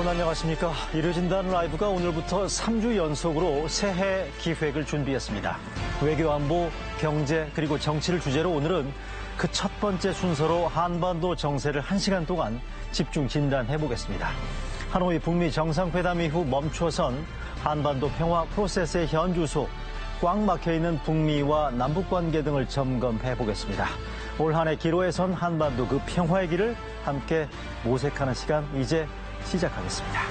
여러분 안녕하십니까. 이루어진다는 라이브가 오늘부터 3주 연속으로 새해 기획을 준비했습니다. 외교, 안보, 경제 그리고 정치를 주제로 오늘은 그 첫 번째 순서로 한반도 정세를 1시간 동안 집중 진단해보겠습니다. 하노이 북미 정상회담 이후 멈춰선 한반도 평화 프로세스의 현주소, 꽉 막혀있는 북미와 남북관계 등을 점검해보겠습니다. 올 한 해 기로에 선 한반도 그 평화의 길을 함께 모색하는 시간 이제 시작하겠습니다.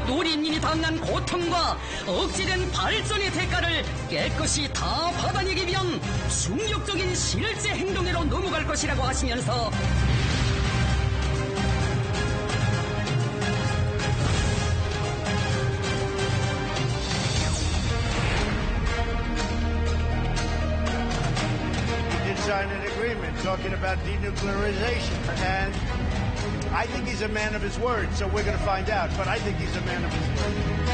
노린민이 당한 고통과 억제된 발전의 대가를 깨끗이 다 받아내기 위한 충격적인 실제 행동으로 넘어갈 것이라고 하시면서 Sign an agreement talking about denuclearization, and I think he's a man of his word, so we're going to find out, but I think he's a man of his word.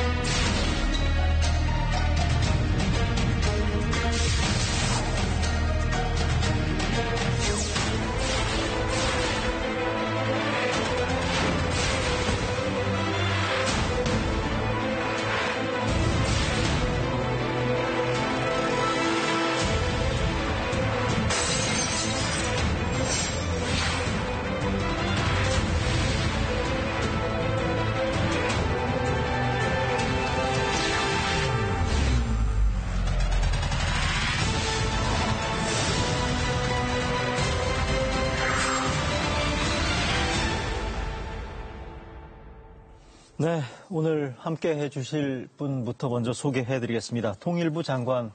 네, 오늘 함께 해주실 분부터 먼저 소개해드리겠습니다. 통일부 장관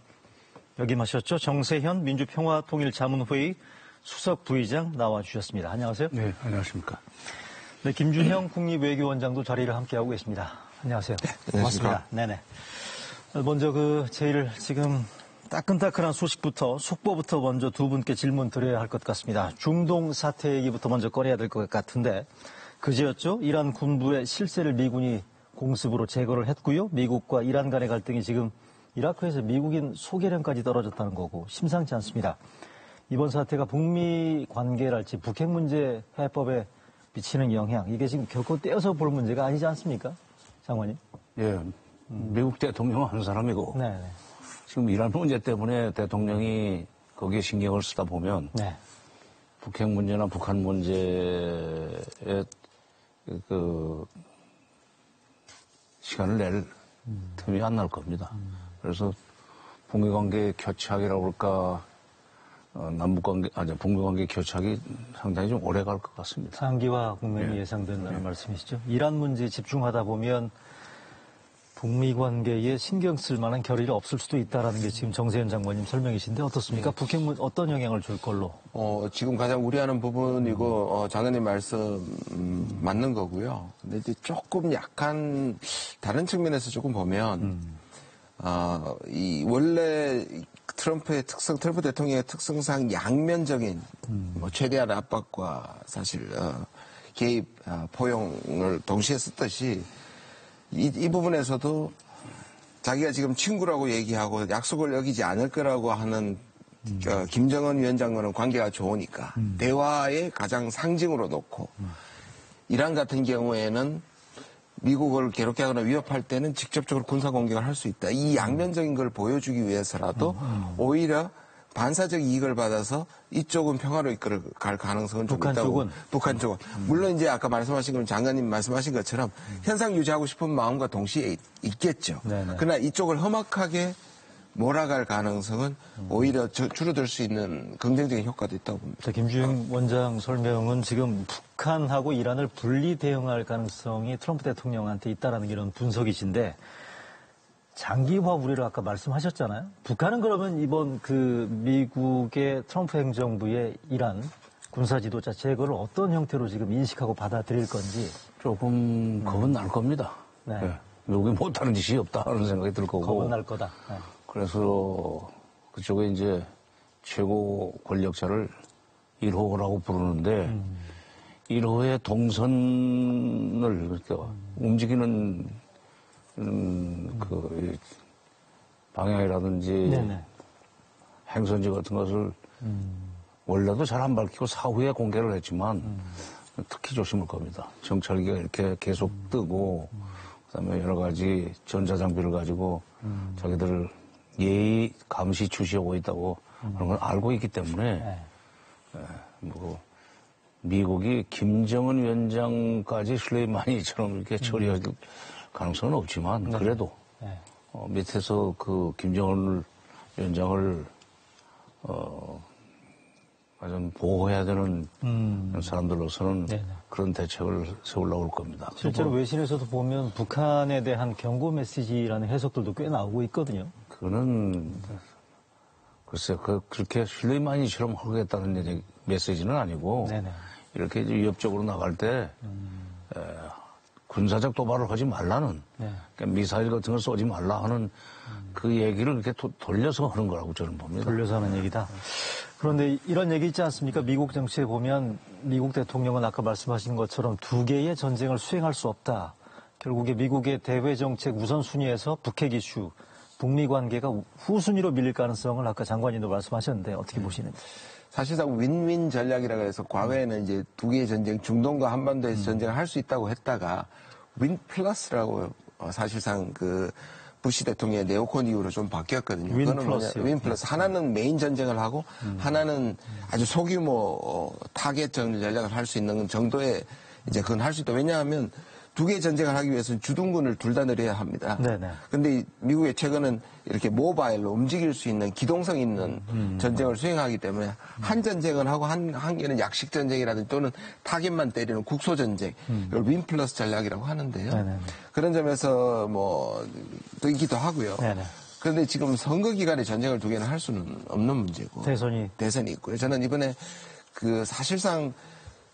역임하셨죠? 정세현 민주평화통일자문회의 수석 부의장 나와주셨습니다. 안녕하세요. 네, 안녕하십니까. 네, 김준형 국립외교원장도 자리를 함께하고 계십니다. 안녕하세요. 네, 고맙습니다. 네네. 먼저 제일 지금 따끈따끈한 소식부터 속보부터 먼저 두 분께 질문 드려야 할 것 같습니다. 중동 사태 얘기부터 먼저 꺼내야 될 것 같은데 그제였죠? 이란 군부의 실세를 미군이 공습으로 제거를 했고요. 미국과 이란 간의 갈등이 지금 이라크에서 미국인 소개령까지 떨어졌다는 거고 심상치 않습니다. 이번 사태가 북미 관계랄지 북핵 문제 해법에 미치는 영향, 이게 지금 결코 떼어서 볼 문제가 아니지 않습니까? 장관님? 예, 미국 대통령 한 사람이고 네. 지금 이란 문제 때문에 대통령이 거기에 신경을 쓰다 보면 네. 북핵 문제나 북한 문제에 시간을 낼 틈이 안 날 겁니다. 그래서 북미 관계 교착이라고 할까, 북미 관계 교착이 상당히 좀 오래 갈 것 같습니다. 상기화 국면이 예상된다는 말씀이시죠? 이란 문제에 집중하다 보면 북미 관계에 신경 쓸 만한 결의가 없을 수도 있다는 게 지금 정세현 장관님 설명이신데 어떻습니까? 북핵 문제 어떤 영향을 줄 걸로? 지금 가장 우려하는 부분이고, 장관님 말씀, 맞는 거고요. 근데 이제 조금 약간, 다른 측면에서 조금 보면, 원래 트럼프 대통령의 특성상 양면적인, 최대한 압박과 사실, 개입, 포용을 동시에 썼듯이, 이 부분에서도 자기가 지금 친구라고 얘기하고 약속을 어기지 않을 거라고 하는 김정은 위원장과는 관계가 좋으니까 대화의 가장 상징으로 놓고 이란 같은 경우에는 미국을 괴롭게 하거나 위협할 때는 직접적으로 군사 공격을 할 수 있다. 이 양면적인 걸 보여주기 위해서라도 오히려 반사적 이익을 받아서 이쪽은 평화로 이끌어갈 가능성은 좀 있다고. 북한 쪽은. 물론 이제 아까 말씀하신 건 장관님 말씀하신 것처럼 현상 유지하고 싶은 마음과 동시에 있겠죠. 네네. 그러나 이쪽을 험악하게 몰아갈 가능성은 오히려 줄어들 수 있는 긍정적인 효과도 있다고 봅니다. 김주영 원장 설명은 지금 북한하고 이란을 분리 대응할 가능성이 트럼프 대통령한테 있다라는 이런 분석이신데 장기화 우려를 아까 말씀하셨잖아요. 북한은 그러면 이번 미국의 트럼프 행정부의 이란 군사 지도자 제거를 어떤 형태로 지금 인식하고 받아들일 건지 조금 겁은 날 겁니다. 네. 네. 미국이 못하는 짓이 없다 하는 생각이 들 거고. 겁은 날 거다. 네. 그래서 그쪽에 이제 최고 권력자를 1호라고 부르는데 1호의 동선을 이렇게 움직이는 그 방향이라든지 네네. 행선지 같은 것을 원래도 잘 안 밝히고 사후에 공개를 했지만 특히 조심할 겁니다. 정찰기가 이렇게 계속 뜨고 그다음에 여러 가지 전자장비를 가지고 자기들 예의 감시 주시하고 있다고 하는 걸 알고 있기 때문에 뭐 미국이 김정은 위원장까지 슬레이마니처럼 이렇게 처리할 가능성은 없지만 그래도 밑에서 그 김정은 위원장을 좀 보호해야 되는 사람들로서는 그런 대책을 세우려고 할 겁니다. 실제로 외신에서도 보면 북한에 대한 경고 메시지라는 해석들도 꽤 나오고 있거든요. 그거는 글쎄 그렇게 슬레이마니처럼 하겠다는 메시지는 아니고 네네. 이렇게 위협적으로 나갈 때 군사적 도발을 하지 말라는 그러니까 미사일 같은 걸 쏘지 말라 하는 그 얘기를 이렇게 돌려서 하는 거라고 저는 봅니다. 돌려서 하는 얘기다. 그런데 이런 얘기 있지 않습니까? 미국 정치에 보면 미국 대통령은 아까 말씀하신 것처럼 두 개의 전쟁을 수행할 수 없다. 결국에 미국의 대외 정책 우선순위에서 북핵 이슈, 북미 관계가 후순위로 밀릴 가능성을 아까 장관님도 말씀하셨는데 어떻게 보시는지. 사실상 윈윈 전략이라고 해서 과거에는 이제 두 개의 전쟁, 중동과 한반도에서 전쟁을 할 수 있다고 했다가 윈 플러스라고 사실상 그 부시 대통령의 네오콘 이후로 좀 바뀌었거든요. 윈 그거는 플러스요. 윈 플러스. 하나는 메인 전쟁을 하고 하나는 아주 소규모 타겟 전략을 할 수 있는 정도의 이제 그건 할 수 있다. 왜냐하면 두 개의 전쟁을 하기 위해서는 주둔군을 둘 다 늘려야 합니다. 그런데 미국의 최근은 이렇게 모바일로 움직일 수 있는 기동성 있는 전쟁을 수행하기 때문에 한 전쟁을 하고 한 개는 약식 전쟁이라든지 또는 타겟만 때리는 국소 전쟁, 이걸 윈 플러스 전략이라고 하는데요. 그런 점에서 뭐 또 있기도 하고요. 그런데 지금 선거 기간에 전쟁을 두 개는 할 수는 없는 문제고 대선이 있고요. 저는 이번에 그 사실상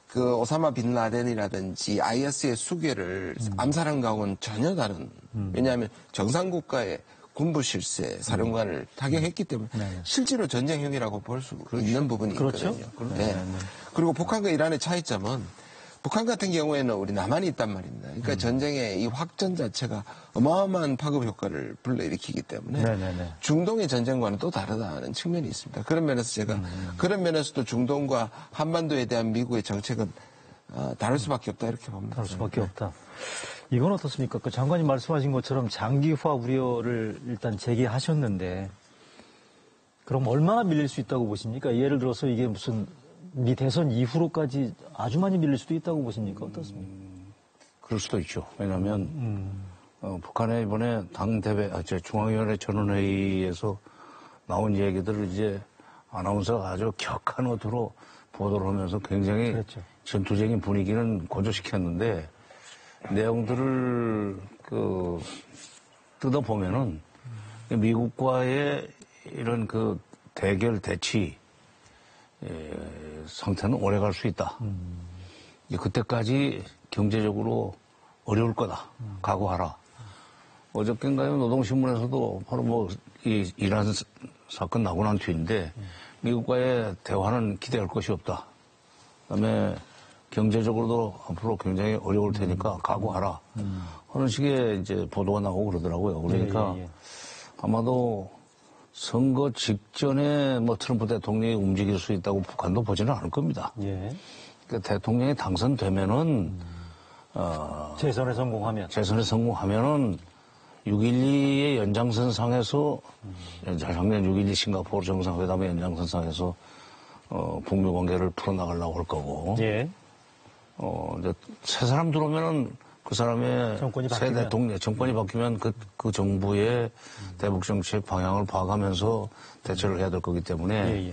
그 오사마 빈 라덴이라든지 IS의 수괴를 암살한 거하고는 전혀 다른. 왜냐하면 정상국가의 군부 실세 사령관을 타격했기 때문에 실제로 전쟁형이라고 볼 수 있는 부분이 있거든요. 그리고 북한과 이란의 차이점은 북한 같은 경우에는 우리 남한이 있단 말입니다. 그러니까 전쟁의 이 확전 자체가 어마어마한 파급 효과를 불러일으키기 때문에 중동의 전쟁과는 또 다르다는 측면이 있습니다. 그런 면에서 제가 그런 면에서도 중동과 한반도에 대한 미국의 정책은 다를 수밖에 없다 이렇게 봅니다. 다를 수밖에 없다. 이건 어떻습니까? 그 장관님 말씀하신 것처럼 장기화 우려를 일단 제기하셨는데 그럼 얼마나 밀릴 수 있다고 보십니까? 예를 들어서 이게 무슨 미 대선 이후로까지 아주 많이 밀릴 수도 있다고 보십니까? 어떻습니까? 그럴 수도 있죠. 왜냐하면 북한의 이번에 당대회, 중앙위원회 전원회의에서 나온 얘기들을 이제 아나운서가 아주 격한 어투로 보도를 하면서 굉장히 전투적인 분위기는 고조시켰는데 내용들을 뜯어보면은 미국과의 이런 그 대결 대치 상태는 오래 갈 수 있다. 그때까지 경제적으로 어려울 거다. 각오하라. 어저께인가요? 노동신문에서도 바로 이 이란 사건 나고 난 뒤인데 미국과의 대화는 기대할 것이 없다. 그다음에 경제적으로도 앞으로 굉장히 어려울 테니까 각오하라. 하는 식의 이제 보도가 나오고 그러더라고요. 그러니까 아마도 선거 직전에 트럼프 대통령이 움직일 수 있다고 북한도 보지는 않을 겁니다. 그러니까 대통령이 당선되면은 재선에 성공하면은 6.12의 연장선상에서 작년 6.12 싱가포르 정상회담의 연장선상에서 북미 관계를 풀어나가려고 할 거고 이제 새 사람 들어오면은 그 사람의 새 대통령 정권이 바뀌면 그 정부의 대북 정책 방향을 봐가면서 대처를 해야 될 거기 때문에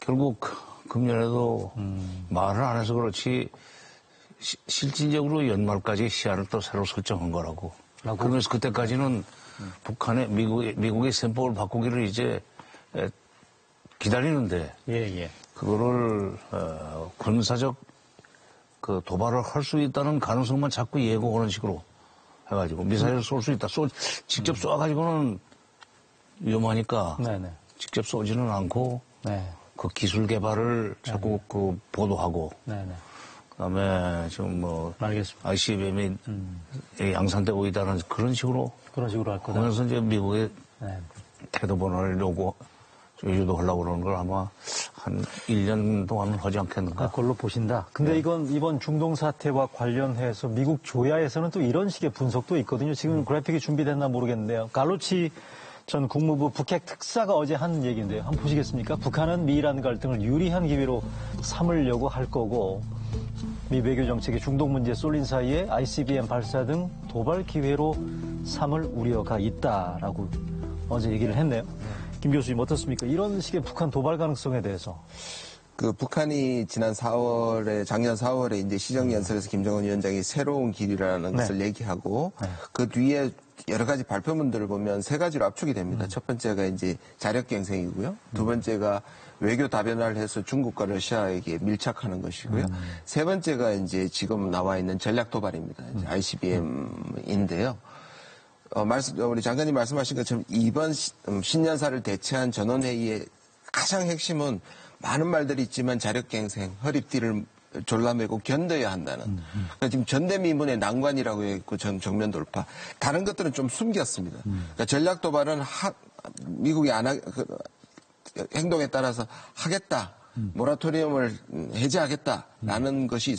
결국 금년에도 말을 안 해서 그렇지 실질적으로 연말까지 시한을 또 새로 설정한 거라고. 그러면서 그때까지는 북한의 미국의 셈법을 바꾸기를 이제 기다리는데 그거를 군사적 그 도발을 할 수 있다는 가능성만 자꾸 예고하는 식으로 해가지고 미사일을 쏠 수 있다. 직접 쏴가지고는 위험하니까 직접 쏘지는 않고 그 기술 개발을 자꾸 그 보도하고 그다음에 지금 뭐 알겠습니다. ICBM이 양산되고 있다는 그런 식으로 할 거다. 하면서 이제 미국의 네. 태도 변화를 유도하려고 그러는 걸 아마 한 1년 동안은 하지 않겠는가. 그걸로 보신다. 근데 이번 중동 사태와 관련해서 미국 조야에서는 또 이런 식의 분석도 있거든요. 지금 그래픽이 준비됐나 모르겠는데요. 갈로치 전 국무부 북핵 특사가 어제 한 얘기인데요. 한번 보시겠습니까? 북한은 미이란 갈등을 유리한 기회로 삼으려고 할 거고 미 외교 정책이 중동 문제에 쏠린 사이에 ICBM 발사 등 도발 기회로 삼을 우려가 있다라고 어제 얘기를 했네요. 김 교수님 어떻습니까? 이런 식의 북한 도발 가능성에 대해서. 그 북한이 작년 4월에 이제 시정연설에서 김정은 위원장이 새로운 길이라는 것을 얘기하고 그 뒤에 여러 가지 발표문들을 보면 세 가지로 압축이 됩니다. 첫 번째가 이제 자력갱생이고요. 두 번째가 외교 다변화를 해서 중국과 러시아에게 밀착하는 것이고요. 세 번째가 이제 지금 나와 있는 전략 도발입니다. 이제 ICBM인데요. 우리 장관님 말씀하신 것처럼 이번 신년사를 대체한 전원회의의 가장 핵심은 많은 말들이 있지만 자력갱생, 허리띠를 졸라매고 견뎌야 한다는. 그러니까 지금 전대미문의 난관이라고 했고 정면 돌파. 다른 것들은 좀 숨겼습니다. 그러니까 전략 도발은 미국이 행동에 따라서 하겠다. 모라토리엄을 해제하겠다라는 것이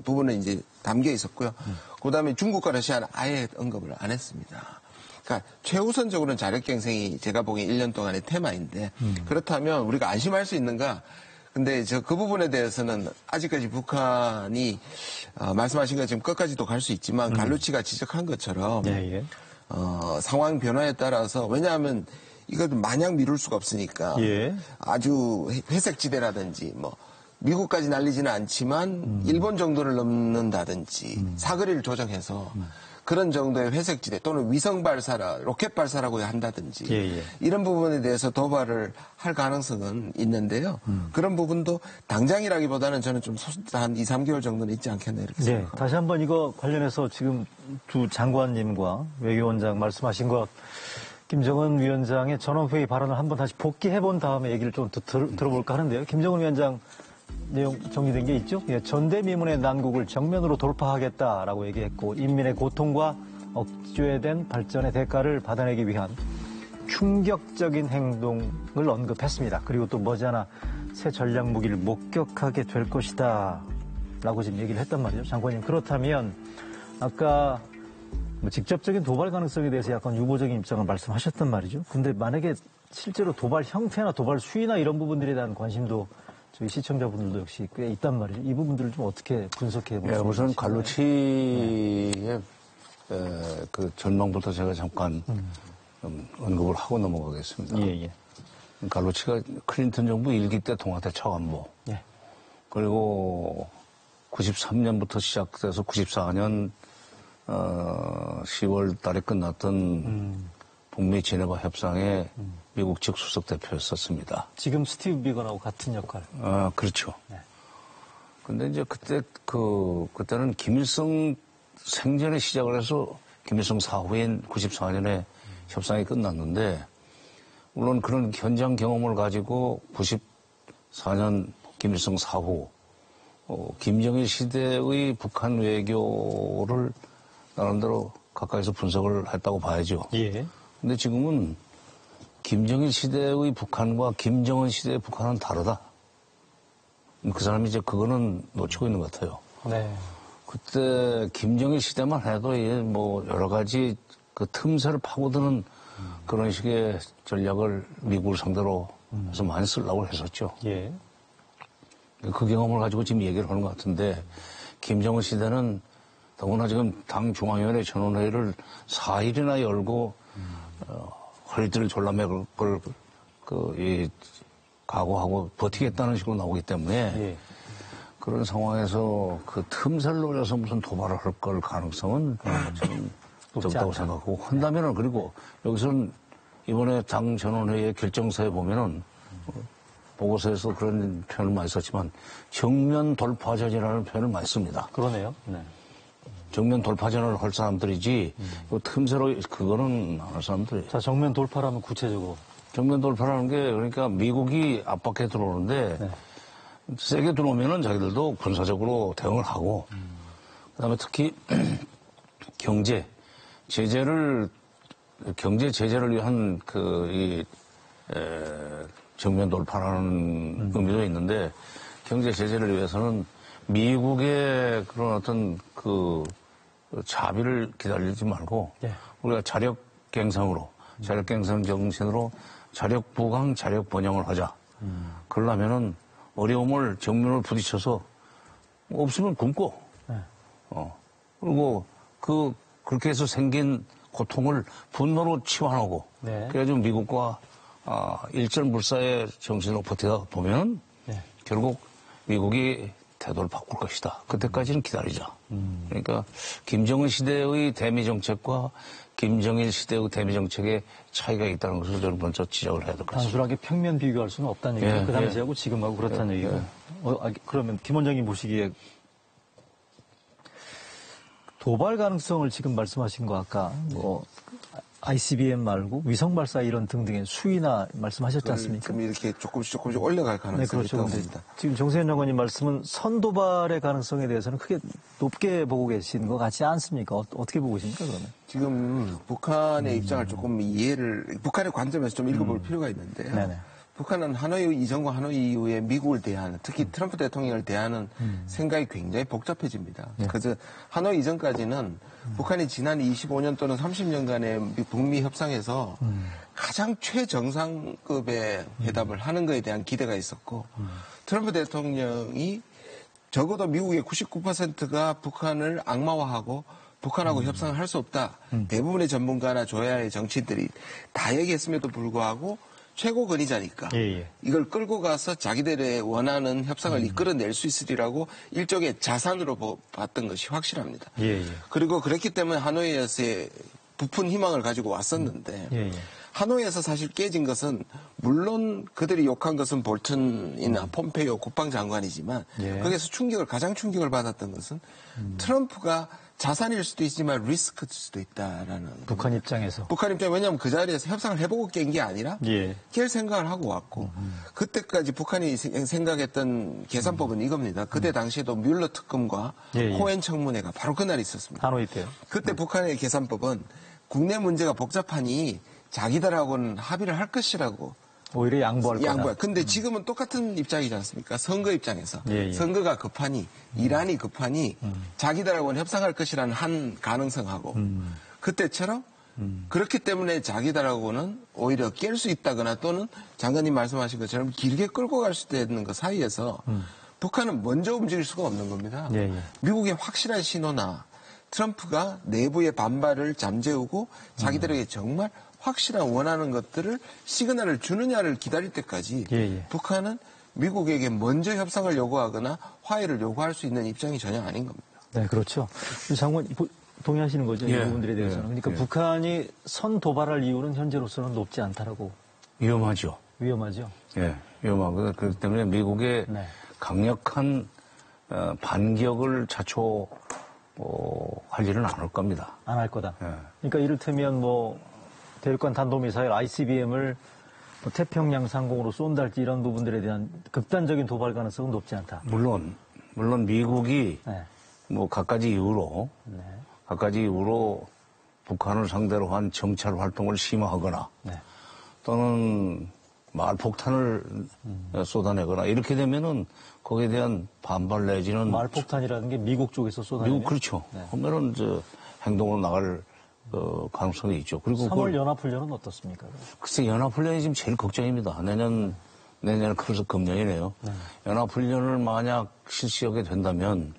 부분은 이제 담겨 있었고요. 그다음에 중국과 러시아는 아예 언급을 안 했습니다. 그러니까 최우선적으로는 자력갱생이 제가 보기엔 1년 동안의 테마인데 그렇다면 우리가 안심할 수 있는가? 근데 그 부분에 대해서는 아직까지 북한이 말씀하신 것처럼 끝까지도 갈 수 있지만 갈루치가 지적한 것처럼 상황 변화에 따라서 왜냐하면 이것도 마냥 미룰 수가 없으니까 아주 회색지대라든지 뭐 미국까지 날리지는 않지만 일본 정도를 넘는다든지 사거리를 조정해서 그런 정도의 회색지대 또는 위성 발사라 로켓 발사라고 한다든지 이런 부분에 대해서 도발을 할 가능성은 있는데요. 그런 부분도 당장이라기보다는 저는 좀 한 2, 3개월 정도는 있지 않겠나 이렇게 생각합니다. 다시 한번 이거 관련해서 지금 두 장관님과 외교원장 말씀하신 것 김정은 위원장의 전원회의 발언을 한번 다시 복기해본 다음에 얘기를 좀 들어볼까 하는데요. 김정은 위원장 내용 정리된 게 있죠. 전대미문의 난국을 정면으로 돌파하겠다라고 얘기했고 인민의 고통과 억제된 발전의 대가를 받아내기 위한 충격적인 행동을 언급했습니다. 그리고 또 머지않아 새 전략 무기를 목격하게 될 것이다 라고 지금 얘기를 했단 말이죠. 장관님, 그렇다면 아까 직접적인 도발 가능성에 대해서 약간 유보적인 입장을 말씀하셨단 말이죠. 근데 만약에 실제로 도발 형태나 도발 수위나 이런 부분들에 대한 관심도 저희 시청자분들도 역시 꽤 있단 말이죠. 이 부분들을 좀 어떻게 분석해 보시죠? 우선 갈루치의 그 전망부터 제가 잠깐 언급을 하고 넘어가겠습니다. 갈루치가 클린턴 정부 1기 때 동아태 차관보 그리고 93년부터 시작돼서 94년 10월 달에 끝났던 북미 제네바 협상에 미국 직수석 대표였었습니다. 지금 스티브 비건하고 같은 역할. 그렇죠. 근데 이제 그때는 김일성 생전에 시작을 해서 김일성 사후인 94년에 협상이 끝났는데, 물론 그런 현장 경험을 가지고 94년 김일성 사후, 김정일 시대의 북한 외교를 나름대로 가까이서 분석을 했다고 봐야죠. 근데 지금은 김정일 시대의 북한과 김정은 시대의 북한은 다르다. 그 사람이 이제 그거는 놓치고 있는 것 같아요. 그때 김정일 시대만 해도 뭐 여러 가지 그 틈새를 파고드는 그런 식의 전략을 미국을 상대로 해서 많이 쓰려고 했었죠. 그 경험을 가지고 지금 얘기를 하는 것 같은데, 김정은 시대는 더구나 지금 당 중앙위원회 전원회의를 4일이나 열고 허리띠를 졸라매고 각오하고 버티겠다는 식으로 나오기 때문에 그런 상황에서 그 틈새를 노려서 무슨 도발을 할 걸 가능성은 좀 적다고 생각하고, 한다면은, 그리고 여기서는 이번에 당 전원회의의 결정서에 보면은 보고서에서 그런 표현을 많이 썼지만 정면 돌파전이라는 표현을 많이 씁니다. 그러네요. 정면 돌파전을 할 사람들이지, 틈새로 그거는 안 할 사람들이. 자, 정면 돌파라면 구체적으로. 정면 돌파라는 게, 그러니까 미국이 압박해 들어오는데, 세게 들어오면은 자기들도 군사적으로 대응을 하고, 그다음에 특히 경제 제재를 위한 정면 돌파라는 의미도 있는데, 경제 제재를 위해서는 미국의 그런 어떤 자비를 기다리지 말고, 우리가 자력 갱상 정신으로 자력 부강, 자력 번영을 하자. 그러려면은 어려움을 정면을 부딪혀서 없으면 굶고, 그리고 그렇게 해서 생긴 고통을 분노로 치환하고, 그래가지고 미국과 일절물사의 정신으로 버티다 보면 결국 미국이 태도를 바꿀 것이다. 그때까지는 기다리자. 그러니까 김정은 시대의 대미 정책과 김정일 시대의 대미 정책에 차이가 있다는 것을 저는 먼저 지적을 해야 될 것 같습니다. 단순하게 평면 비교할 수는 없다는 얘기죠. 그 당시하고 지금하고 그렇다는 얘기고. 그러면 김 원장님 보시기에 도발 가능성을 지금 말씀하신 거 아까 ICBM 말고 위성 발사 이런 등등의 수위나 말씀하셨지 않습니까? 좀 이렇게 조금씩 올라갈 가능성이 있다고 봅니다. 지금 정세현 장관님 말씀은 선도발의 가능성에 대해서는 크게 높게 보고 계신 것 같지 않습니까? 어떻게 보고 계십니까, 그러면? 지금 북한의 입장을 조금 북한의 관점에서 좀 읽어볼 필요가 있는데요. 네네. 북한은 하노이 이전과 하노이 이후에 미국을 대하는, 특히 트럼프 대통령을 대하는 생각이 굉장히 복잡해집니다. 그래서 하노이 이전까지는 북한이 지난 25년 또는 30년간의 북미 협상에서 가장 최정상급의 회담을 하는 것에 대한 기대가 있었고, 트럼프 대통령이 적어도 미국의 99%가 북한을 악마화하고 북한하고 협상을 할 수 없다. 대부분의 전문가나 조야의 정치인들이 다 얘기했음에도 불구하고 최고 권위자니까 이걸 끌고 가서 자기들의 원하는 협상을 이끌어낼 수 있으리라고 일종의 자산으로 봤던 것이 확실합니다. 그리고 그랬기 때문에 하노이에서의 부푼 희망을 가지고 왔었는데 하노이에서 사실 깨진 것은 물론 그들이 욕한 것은 볼튼이나 폼페이오 국방장관이지만 거기에서 가장 충격을 받았던 것은 트럼프가 자산일 수도 있지만 리스크일 수도 있다라는. 북한 입장에서. 왜냐하면 그 자리에서 협상을 해보고 깬 게 아니라 깰 생각을 하고 왔고 그때까지 북한이 생각했던 계산법은 이겁니다. 그때 당시에도 뮬러 특검과 코엔 청문회가 바로 그날 있었습니다. 하노이 때요. 그때 북한의 계산법은 국내 문제가 복잡하니 자기들하고는 합의를 할 것이라고. 오히려 양보할 거다. 근데 지금은 똑같은 입장이지 않습니까? 선거 입장에서. 선거가 급하니, 이란이 급하니, 자기들하고는 협상할 것이라는 한 가능성하고, 그때처럼, 그렇기 때문에 자기들하고는 오히려 깰 수 있다거나 또는 장관님 말씀하신 것처럼 길게 끌고 갈 수 있는 것 사이에서, 북한은 먼저 움직일 수가 없는 겁니다. 미국의 확실한 신호나, 트럼프가 내부의 반발을 잠재우고, 자기들에게 정말 확실한 원하는 것들을 시그널을 주느냐를 기다릴 때까지 북한은 미국에게 먼저 협상을 요구하거나 화해를 요구할 수 있는 입장이 전혀 아닌 겁니다. 네, 그렇죠. 장관 동의하시는 거죠? 이 부분들에 대해서는. 그러니까 북한이 선 도발할 이유는 현재로서는 높지 않다라고. 위험하죠. 위험하죠. 위험하고 그렇기 때문에 미국의 강력한 반격을 자초할 일은 안 할 겁니다. 안 할 거다. 그러니까 이를테면 대륙간 단도미사일 ICBM을 태평양 상공으로 쏜달지 이런 부분들에 대한 극단적인 도발 가능성은 높지 않다. 물론 미국이 갖가지 이유로 북한을 상대로 한 정찰 활동을 심화하거나 또는 말폭탄을 쏟아내거나 이렇게 되면은 거기에 대한 반발 내지는 말폭탄이라는 게 미국 쪽에서 쏟아내는 미국 그렇죠. 그러면은 행동으로 나갈 가능성이 있죠. 그리고 3월 연합훈련은 어떻습니까? 글쎄, 연합훈련이 지금 제일 걱정입니다. 내년은 그래서 금년이네요. 연합훈련을 만약 실시하게 된다면,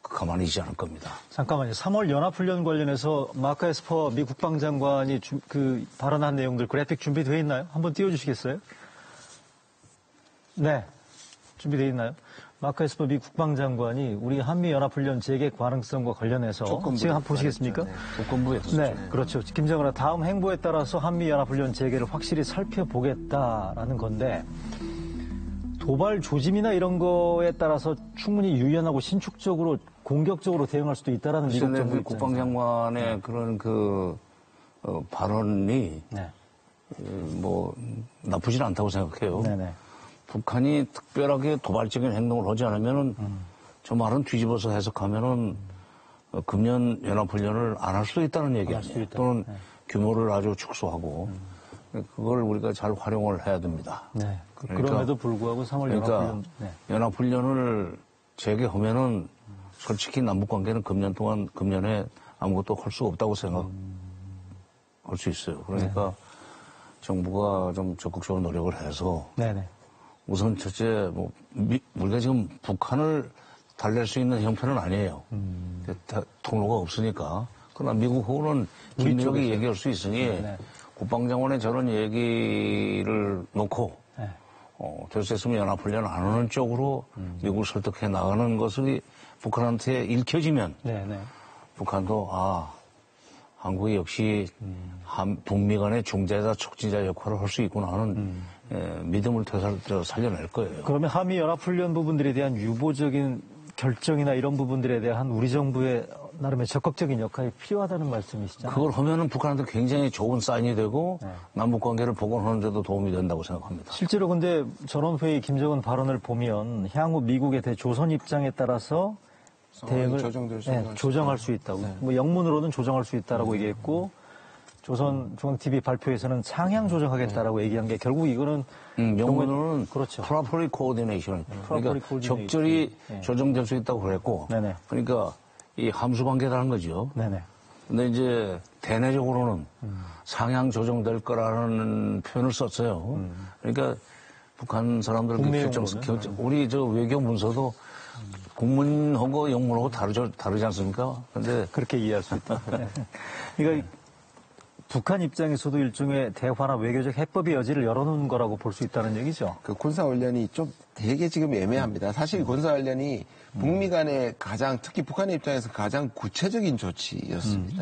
가만히 있지 않을 겁니다. 잠깐만요. 3월 연합훈련 관련해서 마크 에스퍼 미 국방장관이 발언한 내용들 그래픽 준비되어 있나요? 한번 띄워주시겠어요? 네. 준비되어 있나요? 마크 에스퍼 미 국방장관이 우리 한미연합훈련 재개 가능성과 관련해서 지금 한번 보시겠습니까? 조건부였죠. 네, 그렇죠. 김정은아 다음 행보에 따라서 한미연합훈련 재개를 확실히 살펴보겠다라는 건데 도발 조짐이나 이런 거에 따라서 충분히 유연하고 신축적으로 공격적으로 대응할 수도 있다라는 미국 정부 국방장관의 그런 발언이 나쁘진 않다고 생각해요. 북한이 특별하게 도발적인 행동을 하지 않으면은 저 말은 뒤집어서 해석하면은 금년 연합훈련을 안 할 수도 있다는 얘기 아니에요. 또는 규모를 아주 축소하고 그걸 우리가 잘 활용을 해야 됩니다. 네. 그러니까, 그럼에도 불구하고 3월 연합훈련. 네. 연합훈련을 재개하면은 솔직히 남북관계는 금년에 아무것도 할 수 없다고 생각할 수 있어요. 그러니까 정부가 좀 적극적으로 노력을 해서 네네. 우선 첫째 우리가 지금 북한을 달랠 수 있는 형편은 아니에요. 통로가 없으니까. 그러나 미국하고는 긴밀하게 얘기할 수 있으니 네네. 국방장관의 저런 얘기를 놓고 될 수 있으면 연합훈련 안 하는 쪽으로 미국을 설득해 나가는 것이 북한한테 읽혀지면 네네. 북한도 한국이 역시 북미 간의 중재자 촉진자 역할을 할 수 있구나 하는 믿음을 살려낼 거예요. 그러면 한미연합훈련 부분들에 대한 유보적인 결정이나 이런 부분들에 대한 우리 정부의 나름의 적극적인 역할이 필요하다는 말씀이시잖아요. 그걸 하면은 북한한테 굉장히 좋은 사인이 되고 남북 관계를 복원하는 데도 도움이 된다고 생각합니다. 실제로 근데 전원회의 김정은 발언을 보면 향후 미국의 대조선 입장에 따라서 대응을 조정할 수 있다고. 뭐 영문으로는 조정할 수 있다라고 얘기했고 조선 중앙TV 발표에서는 상향 조정하겠다라고 얘기한 게 결국 이거는 영문으로는 그렇죠. properly coordination. 그러니까 적절히 조정될 수 있다고 그랬고. 네네. 그러니까 이 함수 관계라는 거죠. 네네. 근데 이제 대내적으로는 상향 조정될 거라는 표현을 썼어요. 그러니까 북한 사람들 우리 저 외교 문서도 국문하고 영문하고 다르지 않습니까? 근데 그렇게 이해할 수 있다. 그러니까 북한 입장에서도 일종의 대화나 외교적 해법의 여지를 열어놓은 거라고 볼 수 있다는 얘기죠. 그 군사훈련이 좀 되게 지금 애매합니다. 사실 군사훈련이 북미 간의 특히 북한의 입장에서 가장 구체적인 조치였습니다.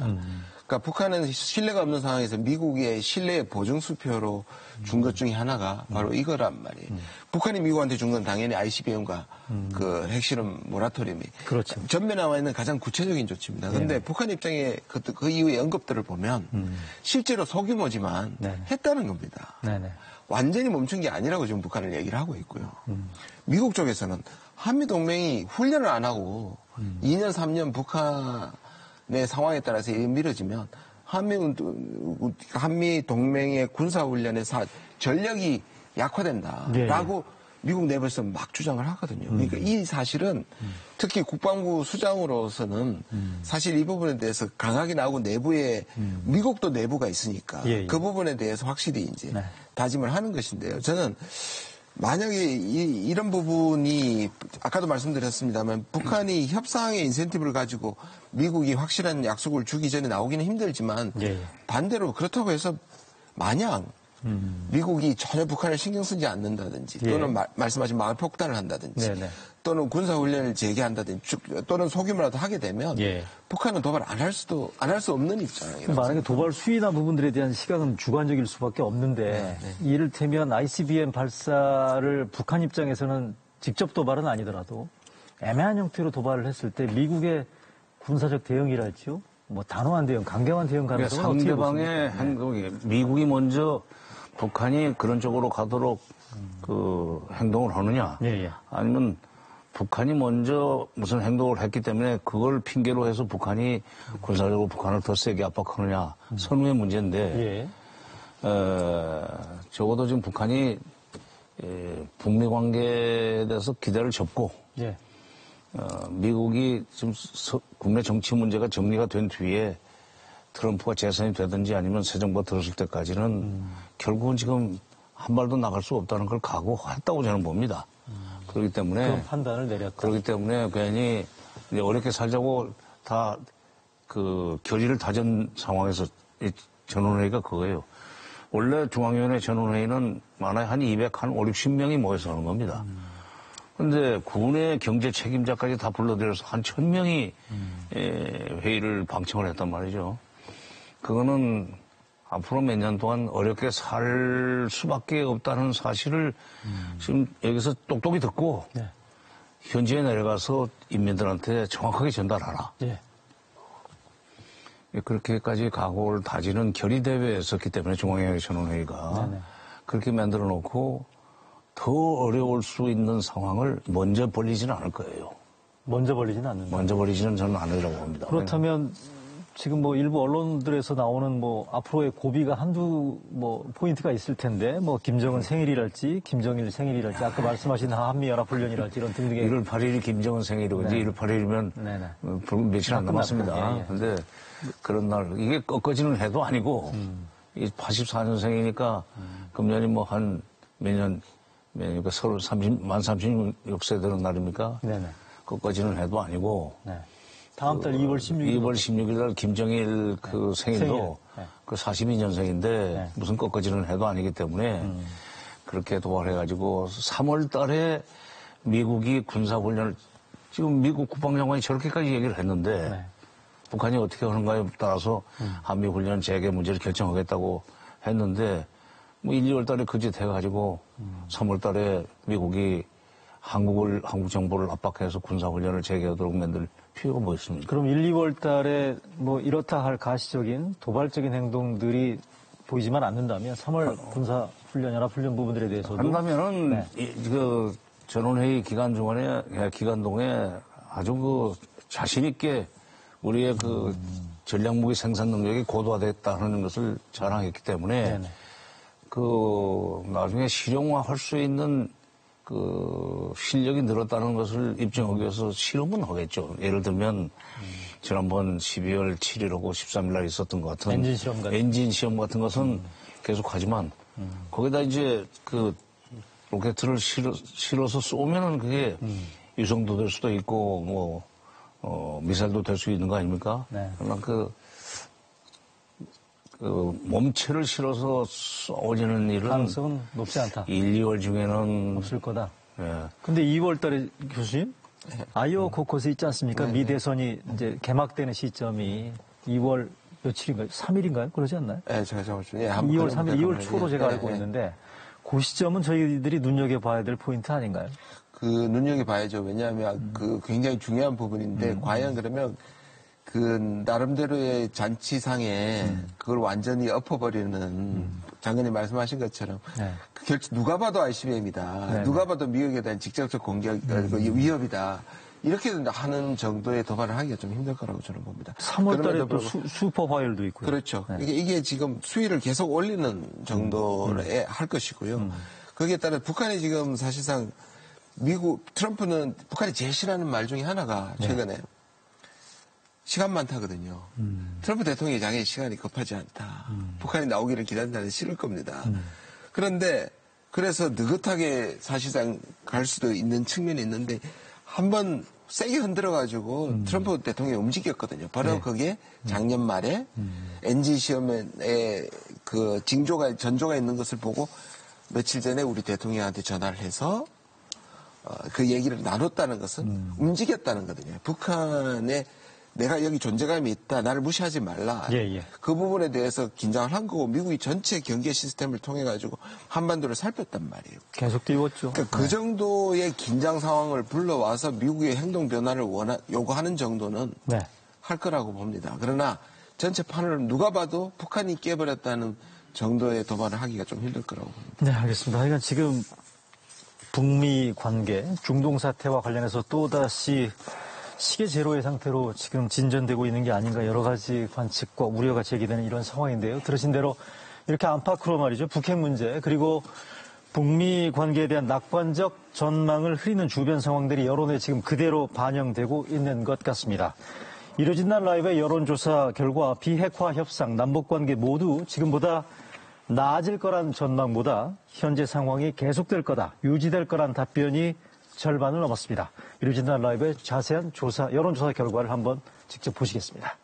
그러니까 북한은 신뢰가 없는 상황에서 미국의 신뢰 보증 수표로 준 것 중에 하나가 바로 이거란 말이에요. 북한이 미국한테 준 건 당연히 ICBM과 그 핵실험 모라토리움이 그렇죠. 전면에 나와 있는 가장 구체적인 조치입니다. 그런데 북한 입장에 그 이후의 언급들을 보면 실제로 소규모지만 했다는 겁니다. 네네. 완전히 멈춘 게 아니라고 지금 북한을 얘기를 하고 있고요. 미국 쪽에서는 한미동맹이 훈련을 안 하고 2년, 3년 북한의 상황에 따라서 미뤄지면 한미동맹의 군사훈련의 전력이 약화된다라고 미국 내부에서 막 주장을 하거든요. 그러니까 이 사실은 특히 국방부 수장으로서는 사실 이 부분에 대해서 강하게 나오고 내부에 미국도 내부가 있으니까 그 부분에 대해서 확실히 이제 다짐을 하는 것인데요. 저는 만약에 이런 부분이 아까도 말씀드렸습니다만 북한이 협상의 인센티브를 가지고 미국이 확실한 약속을 주기 전에 나오기는 힘들지만 반대로 그렇다고 해서 마냥 미국이 전혀 북한을 신경 쓰지 않는다든지 또는 말씀하신 마을폭탄을 한다든지 또는 군사훈련을 재개한다든지 또는 소규모라도 하게 되면 북한은 도발 안 할 수 없는 입장이에요. 만약에 도발 수위나 부분들에 대한 시각은 주관적일 수밖에 없는데 이를테면 ICBM 발사를 북한 입장에서는 직접 도발은 아니더라도 애매한 형태로 도발을 했을 때 미국의 군사적 대응이랄지요? 뭐 단호한 대응, 강경한 대응 가능성은 어떻게 보십니까? 상대방의 행동이 미국이 먼저 북한이 그런 쪽으로 가도록 그 행동을 하느냐 아니면 북한이 먼저 무슨 행동을 했기 때문에 그걸 핑계로 해서 북한이 군사적으로 북한을 더 세게 압박하느냐 선후의 문제인데 적어도 지금 북한이 북미 관계에 대해서 기대를 접고 미국이 지금 국내 정치 문제가 정리가 된 뒤에 트럼프가 재선이 되든지 아니면 새 정부가 들었을 때까지는 결국은 지금 한 발도 나갈 수 없다는 걸 각오했다고 저는 봅니다. 그렇기 때문에 그런 판단을 내렸다. 그렇기 때문에 괜히 이제 어렵게 살자고 다 그 결의를 다진 상황에서 전원회의가 그거예요. 원래 중앙위원회 전원회의는 많아야 한 60명이 모여서 하는 겁니다. 근데 군의 경제 책임자까지 다 불러들여서 한 1000명이 회의를 방청을 했단 말이죠. 그거는 앞으로 몇 년 동안 어렵게 살 수밖에 없다는 사실을 지금 여기서 똑똑히 듣고 현지에 내려가서 인민들한테 정확하게 전달하라. 그렇게까지 각오를 다지는 결의대회였었기 때문에 중앙위원회 전원회의가 그렇게 만들어 놓고 더 어려울 수 있는 상황을 먼저 벌리지는 않을 거예요. 먼저 벌리지는 않는다. 먼저 벌리지는 저는 않으라고 봅니다. 그렇다면 지금 뭐 일부 언론들에서 나오는 뭐 앞으로의 고비가 한두 뭐 포인트가 있을 텐데 뭐 김정은 생일이랄지 김정일 생일이랄지 아까 말씀하신 한미연합훈련이랄지 이런 등등의 1월 8일이 김정은 생일이거든요. 네. 1월 8일이면 네네. 며칠 안 남았습니다. 예, 예. 근데 그런 날 이게 꺾어지는 해도 아니고 이 84년생이니까 금년이 뭐 한 몇년이니까 서로 만 36세 되는 날입니까? 네네. 꺾어지는 해도 아니고 네. 다음 달 2월 16일. 2월 16일 날 김정일 그 생일도 생일. 네. 그 42년생인데 무슨 꺾어지는 해도 아니기 때문에 그렇게 도발해가지고 3월 달에 미국이 군사훈련을 지금 미국 국방장관이 저렇게까지 얘기를 했는데 네. 북한이 어떻게 하는가에 따라서 한미훈련 재개 문제를 결정하겠다고 했는데 뭐 1, 2월 달에 그 짓 해가지고 3월 달에 미국이 한국 정부를 압박해서 군사훈련을 재개하도록 만들 필요가 뭐 있습니까? 그럼 1, 2월 달에 뭐 이렇다 할 가시적인 도발적인 행동들이 보이지만 않는다면 3월 군사훈련, 연합훈련 부분들에 대해서도 한다면은 네. 그 전원회의 기간 동에 아주 그 자신있게 우리의 그 전략무기 생산 능력이 고도화됐다는 것을 자랑했기 때문에 네네. 그 나중에 실용화할 수 있는 그 실력이 늘었다는 것을 입증하기 위해서 실험은 하겠죠. 예를 들면 지난번 12월 7일하고 13일 날 있었던 것 같은 엔진 시험 같은 것은 계속하지만 거기다 이제 그 로켓을 실어서 쏘면은 그게 유성도 될 수도 있고 뭐 미사일도 될 수 있는 거 아닙니까? 네. 그러나 그 몸체를 실어서 쏘지는 일은 가능성은 높지 않다. 1, 2월 중에는 없을 거다. 예. 근데 2월 달에 교수님, 아이오와 코커스 있지 않습니까? 미 대선이 이제 개막되는 시점이 2월 며칠인가요? 3일인가요? 그러지 않나요? 네, 제가 적었죠. 예, 2월 3일, 2월 초로 제가 알고 있는데 그 시점은 저희들이 눈여겨봐야 될 포인트 아닌가요? 그 눈여겨봐야죠. 왜냐하면 그 굉장히 중요한 부분인데 과연 그러면 그 나름대로의 잔치상에 그걸 완전히 엎어버리는 장관님 말씀하신 것처럼 네. 그 결국 누가 봐도 ICBM이다. 네, 누가 봐도 미국에 대한 직접적 공격 위협이다. 이렇게 하는 정도의 도발을 하기가 좀 힘들 거라고 저는 봅니다. 3월 달에 또 슈퍼 화요일도 있고요. 그렇죠. 네. 이게 지금 수위를 계속 올리는 정도에 할 것이고요. 거기에 따라 북한이 지금 사실상 트럼프는 북한이 제일 싫어하는 말 중에 하나가 최근에 시간만 타거든요. 트럼프 대통령이 자기 시간이 급하지 않다. 북한이 나오기를 기다린다는 싫을 겁니다. 그런데 그래서 느긋하게 사실상 갈 수도 있는 측면이 있는데 한번 세게 흔들어가지고 트럼프 대통령이 움직였거든요. 바로 그게 작년 말에 NG 시험에 그 전조가 있는 것을 보고 며칠 전에 우리 대통령한테 전화를 해서 그 얘기를 나눴다는 것은 움직였다는 거거든요. 북한에 내가 여기 존재감이 있다. 나를 무시하지 말라. 예. 그 부분에 대해서 긴장을 한 거고 미국이 전체 경계 시스템을 통해 가지고 한반도를 살폈단 말이에요. 계속 띄웠죠. 그러니까 그 정도의 긴장 상황을 불러와서 미국의 행동 변화를 요구하는 정도는 할 거라고 봅니다. 그러나 전체 판을 누가 봐도 북한이 깨버렸다는 정도의 도발을 하기가 좀 힘들 거라고 봅니다. 네, 알겠습니다. 하여간 지금 북미 관계, 중동 사태와 관련해서 또다시 시계 제로의 상태로 지금 진전되고 있는 게 아닌가 여러 가지 관측과 우려가 제기되는 이런 상황인데요. 들으신 대로 이렇게 안팎으로 말이죠. 북핵 문제 그리고 북미 관계에 대한 낙관적 전망을 흐리는 주변 상황들이 여론에 지금 그대로 반영되고 있는 것 같습니다. 이뤄진 날 라이브의 여론조사 결과 비핵화 협상, 남북관계 모두 지금보다 나아질 거란 전망보다 현재 상황이 계속될 거다, 유지될 거란 답변이 절반을 넘었습니다. 이뤄진 날 라이브의 자세한 여론조사 결과를 한번 직접 보시겠습니다.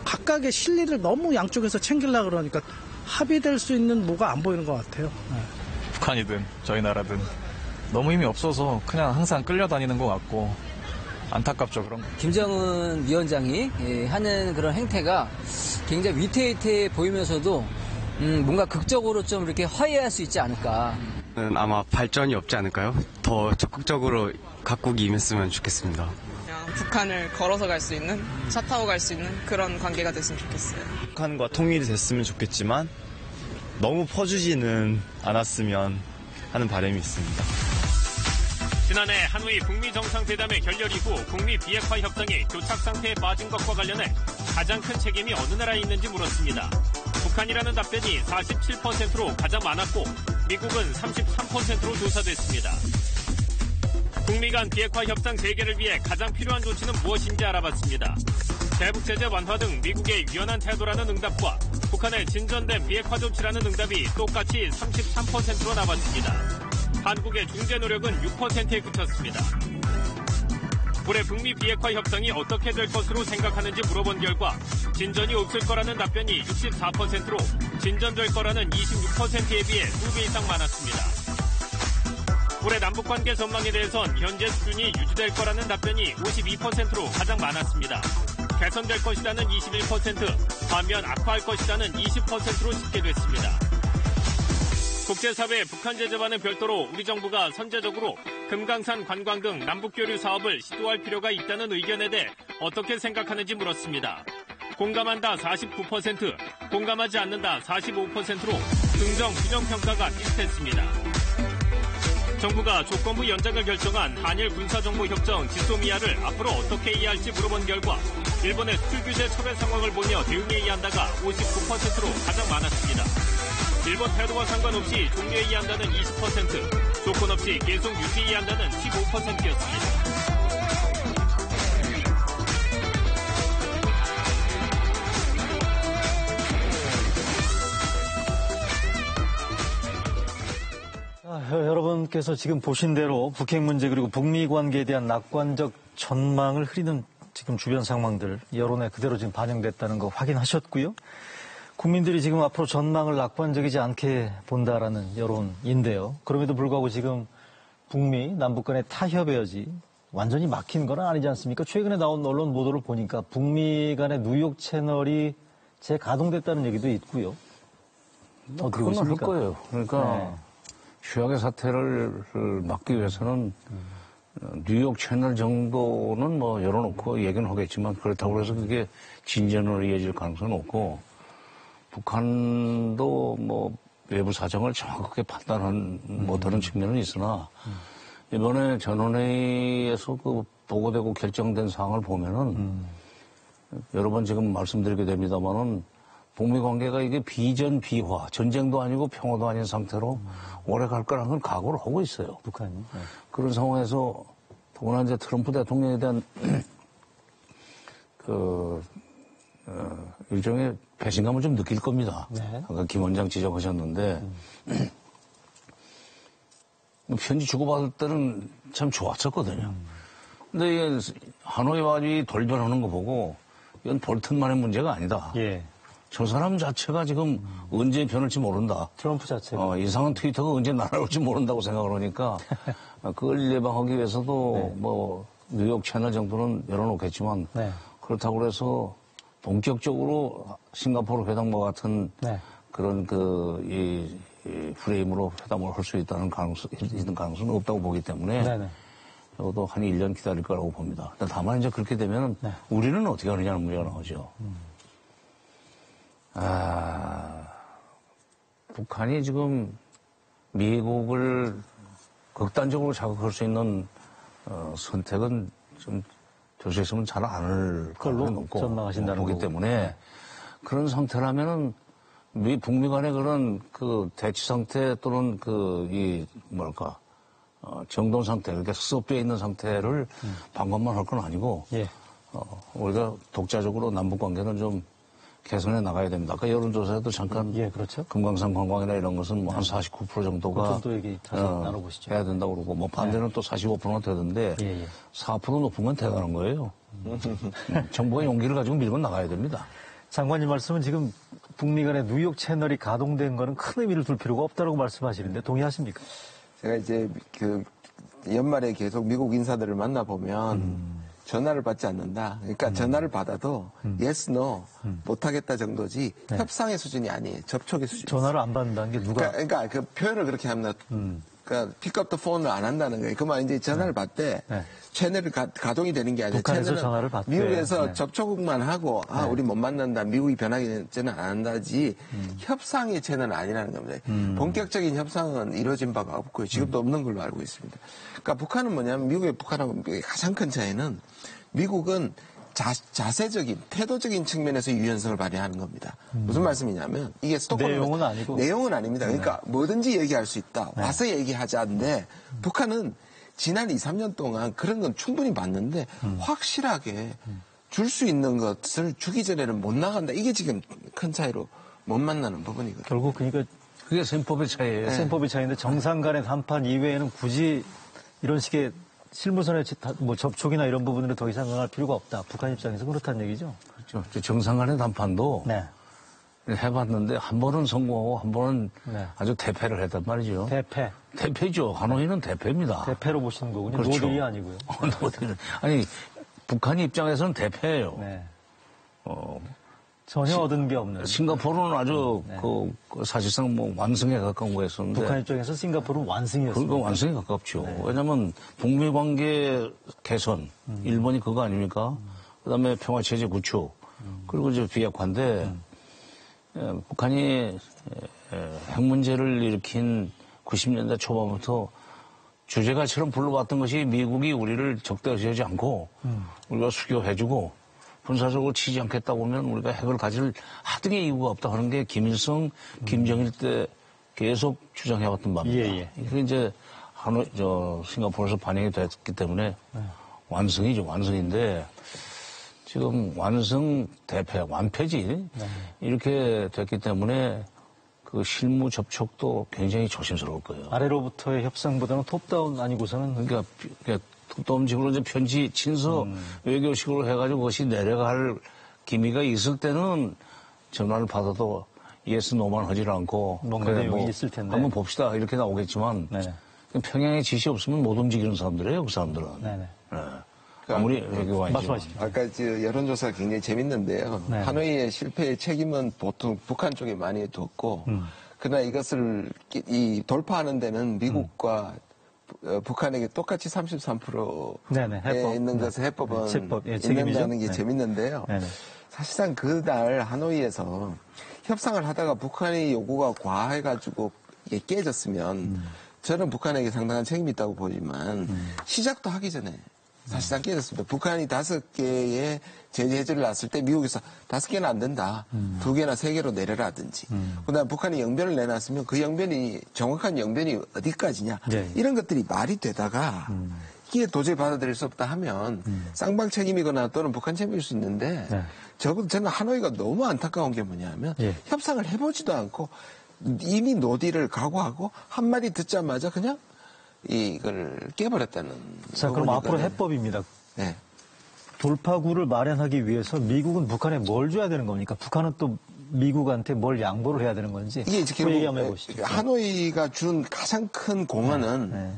각각의 실리를 너무 양쪽에서 챙기려고 그러니까 합의될 수 있는 뭐가 안 보이는 것 같아요. 북한이든 저희 나라든 너무 힘이 없어서 그냥 항상 끌려다니는 것 같고 안타깝죠. 그런 거. 김정은 위원장이 하는 그런 행태가 굉장히 위태위태해 보이면서도 뭔가 극적으로 좀 이렇게 화해할 수 있지 않을까. 아마 발전이 없지 않을까요? 더 적극적으로 각국이 임했으면 좋겠습니다. 그냥 북한을 걸어서 갈 수 있는, 차 타고 갈 수 있는 그런 관계가 됐으면 좋겠어요. 북한과 통일이 됐으면 좋겠지만 너무 퍼주지는 않았으면 하는 바람이 있습니다. 지난해 한미 북미 정상회담의 결렬 이후 북미 비핵화 협상이 교착 상태에 빠진 것과 관련해 가장 큰 책임이 어느 나라에 있는지 물었습니다. 북한이라는 답변이 47%로 가장 많았고 미국은 33%로 조사됐습니다. 북미 간 비핵화 협상 재개를 위해 가장 필요한 조치는 무엇인지 알아봤습니다. 대북 제재 완화 등 미국의 유연한 태도라는 응답과 북한의 진전된 비핵화 조치라는 응답이 똑같이 33%로 나왔습니다. 한국의 중재 노력은 6%에 그쳤습니다. 올해 북미 비핵화 협상이 어떻게 될 것으로 생각하는지 물어본 결과 진전이 없을 거라는 답변이 64%로 진전될 거라는 26%에 비해 2배 이상 많았습니다. 올해 남북관계 전망에 대해선 현재 수준이 유지될 거라는 답변이 52%로 가장 많았습니다. 개선될 것이라는 21%, 반면 악화할 것이라는 20%로 집계됐습니다. 국제사회 북한 제재와는 별도로 우리 정부가 선제적으로 금강산 관광 등 남북교류 사업을 시도할 필요가 있다는 의견에 대해 어떻게 생각하는지 물었습니다. 공감한다 49%, 공감하지 않는다 45%로 긍정, 부정 평가가 비슷했습니다. 정부가 조건부 연장을 결정한 한일 군사정보협정 지소미아를 앞으로 어떻게 이해할지 물어본 결과 일본의 수출 규제 철회 상황을 보며 대응에 이해한다가 59%로 가장 많았습니다. 일본 태도와 상관없이 종료에 이해한다는 20%, 조건 없이 계속 유지에 이해한다는 15%였습니다. 여러분께서 지금 보신 대로 북핵 문제 그리고 북미 관계에 대한 낙관적 전망을 흐리는 지금 주변 상황들 여론에 그대로 지금 반영됐다는 거 확인하셨고요. 국민들이 지금 앞으로 전망을 낙관적이지 않게 본다라는 여론인데요. 그럼에도 불구하고 지금 북미 남북 간의 타협의 여지 완전히 막힌 건 아니지 않습니까? 최근에 나온 언론 보도를 보니까 북미 간의 뉴욕 채널이 재가동됐다는 얘기도 있고요. 어떻게 그건 할 보십니까? 거예요. 그러니까 최악의 사태를 막기 위해서는 뉴욕 채널 정도는 뭐 열어놓고 얘기는 하겠지만 그렇다고 해서 그게 진전으로 이어질 가능성은 없고 북한도 뭐 외부 사정을 정확하게 판단한 못하는 측면은 있으나 이번에 전원회의에서 그 보고되고 결정된 사항을 보면은 여러 번 지금 말씀드리게 됩니다만은 북미 관계가 이게 비전 비화, 전쟁도 아니고 평화도 아닌 상태로 오래 갈 거라는 건 각오를 하고 있어요. 북한이. 네. 그런 상황에서 더구나 이제 트럼프 대통령에 대한 일종의 배신감을 좀 느낄 겁니다. 네. 아까 김 원장 지적하셨는데 편지 주고받을 때는 참 좋았었거든요. 근데 이게 하노이 와이 돌변하는 거 보고 이건 볼튼만의 문제가 아니다. 예. 저 사람 자체가 지금 언제 변할지 모른다. 트럼프 자체가. 이상한 트위터가 언제 날아올지 모른다고 생각을 하니까 그걸 예방하기 위해서도 네. 뭐 뉴욕 채널 정도는 열어놓겠지만 네. 그렇다고 해서 본격적으로 싱가포르 회담과 같은 네. 그런 이 프레임으로 회담을 할 수 있는 가능성은 없다고 보기 때문에 네네. 적어도 한 1년 기다릴 거라고 봅니다. 다만 이제 그렇게 되면 네. 우리는 어떻게 하느냐는 문제가 나오죠. 북한이 지금 미국을 극단적으로 자극할 수 있는 선택은 좀 조심했으면 잘 안 할 걸로 높고 전망하신다는 보기 거고. 때문에 그런 상태라면은 북미 간의 그런 대치 상태 또는 정돈 상태, 그러니까 습비에 있는 상태를 방관만 할 건 아니고 예. 우리가 독자적으로 남북 관계는 좀 개선해 나가야 됩니다. 아까 여론조사에도 잠깐 예, 그렇죠. 금강산 관광이나 이런 것은 뭐 한 49% 정도가 그 정도 얘기 다시 나눠보시죠. 해야 된다고 그러고 뭐 반대는 또 45%가 되던데 예, 예. 4% 높은 건 대단한 거예요. 정부가 용기를 가지고 밀고 나가야 됩니다. 장관님 말씀은 지금 북미 간의 뉴욕 채널이 가동된 거는 큰 의미를 둘 필요가 없다고 말씀하시는데 동의하십니까? 제가 이제 연말에 계속 미국 인사들을 만나보면 전화를 받지 않는다. 그러니까 전화를 받아도 yes, no 못하겠다 정도지 협상의 수준이 아니에요. 접촉의 수준. 전화를 안 받는다는 게 누가? 그러니까 그 표현을 그렇게 합니다. 그러니까 픽업 더 폰을 안 한다는 거예요. 그만 이제 전화를 받되 채널이 가동이 되는 게 아니라 북한에서 전화를 받되 미국에서 접촉만 하고 우리 못 만난다. 미국이 변하기는 안 한다지 협상의 채널은 아니라는 겁니다. 본격적인 협상은 이루어진 바가 없고요. 지금도 없는 걸로 알고 있습니다. 그러니까 북한은 뭐냐면 북한하고 미국의 가장 큰 차이는 미국은 자세적인 태도적인 측면에서 유연성을 발휘하는 겁니다. 무슨 말씀이냐면 이게 내용은 아니고 내용은 아닙니다. 그러니까 뭐든지 얘기할 수 있다. 와서 얘기하자인데 북한은 지난 2, 3년 동안 그런 건 충분히 봤는데 확실하게 줄 수 있는 것을 주기 전에는 못 나간다. 이게 지금 큰 차이로 못 만나는 부분이거든요. 결국 그러니까 그게 셈법의 차이예요. 셈법의 차이인데 정상 간의談判 이외에는 굳이 이런 식의 실무선의 뭐 접촉이나 이런 부분으로 더 이상 응할 필요가 없다. 북한 입장에서 그렇다는 얘기죠. 그렇죠. 정상 간의談판도 해봤는데 한 번은 성공하고 한 번은 아주 대패를 했단 말이죠. 대패죠. 하노이는 대패입니다. 대패로 보시는 거군요. 그렇죠. 노딜이 아니고요. 노딜은. 아니 북한 입장에서는 대패예요. 전혀 얻은 게 없는. 싱가포르는 아주 사실상 뭐 완승에 가까운 거였었는데. 북한 입장에서 싱가포르는 완승이었습니다. 그러니까 완승에 가깝죠. 왜냐하면 북미 관계 개선, 일본이 그거 아닙니까? 그다음에 평화체제 구축, 그리고 이제 비핵화인데 북한이 핵 문제를 일으킨 90년대 초반부터 주제가처럼 불러왔던 것이 미국이 우리를 적대시하지 않고 우리가 수교해주고 군사적으로 치지 않겠다고 하면 우리가 핵을 가질 하등의 이유가 없다 하는 게 김일성, 김정일 때 계속 주장해왔던 바입니다. 이게 이제 싱가포르에서 반영이 됐기 때문에 완승이죠. 완승인데 지금 완승 대패, 완패지 이렇게 됐기 때문에 그 실무 접촉도 굉장히 조심스러울 거예요. 아래로부터의 협상보다는 톱다운 아니고서는 그러니까 톱다운식으로 이제 편지 친서 외교식으로 해가지고 그것이 내려갈 기미가 있을 때는 전화를 받아도 예스 노만 하질 않고 뭔가 내용이 있을 텐데 한번 봅시다 이렇게 나오겠지만 평양에 지시 없으면 못 움직이는 사람들이에요. 그 사람들은. 아무리 외교관이죠. 말씀하십시오. 아까 여론조사가 굉장히 재밌는데요. 하노이의 실패의 책임은 보통 북한 쪽에 많이 뒀고 그러나 이것을 돌파하는 데는 미국과 북한에게 똑같이 33%에 있는 것을 해법은 있는다는 게 재밌는데요. 사실상 그날 하노이에서 협상을 하다가 북한의 요구가 과해가지고 깨졌으면 저는 북한에게 상당한 책임이 있다고 보지만 시작도 하기 전에 사실상 깨졌습니다. 북한이 5개의 제재 해제를 놨을 때 미국에서 5개는 안 된다. 2개나 3개로 내려라든지. 그다음 북한이 영변을 내놨으면 그 영변이 정확한 영변이 어디까지냐. 이런 것들이 말이 되다가 이게 도저히 받아들일 수 없다 하면 쌍방 책임이거나 또는 북한 책임일 수 있는데 적어도 저는 하노이가 너무 안타까운 게 뭐냐면 협상을 해보지도 않고 이미 노딜을 각오하고 한마디 듣자마자 그냥 이걸 깨버렸다는. 자, 그럼 앞으로 해법입니다. 돌파구를 마련하기 위해서 미국은 북한에 뭘 줘야 되는 겁니까? 북한은 또 미국한테 뭘 양보를 해야 되는 건지. 이게 결국 하노이가 준 가장 큰 공헌은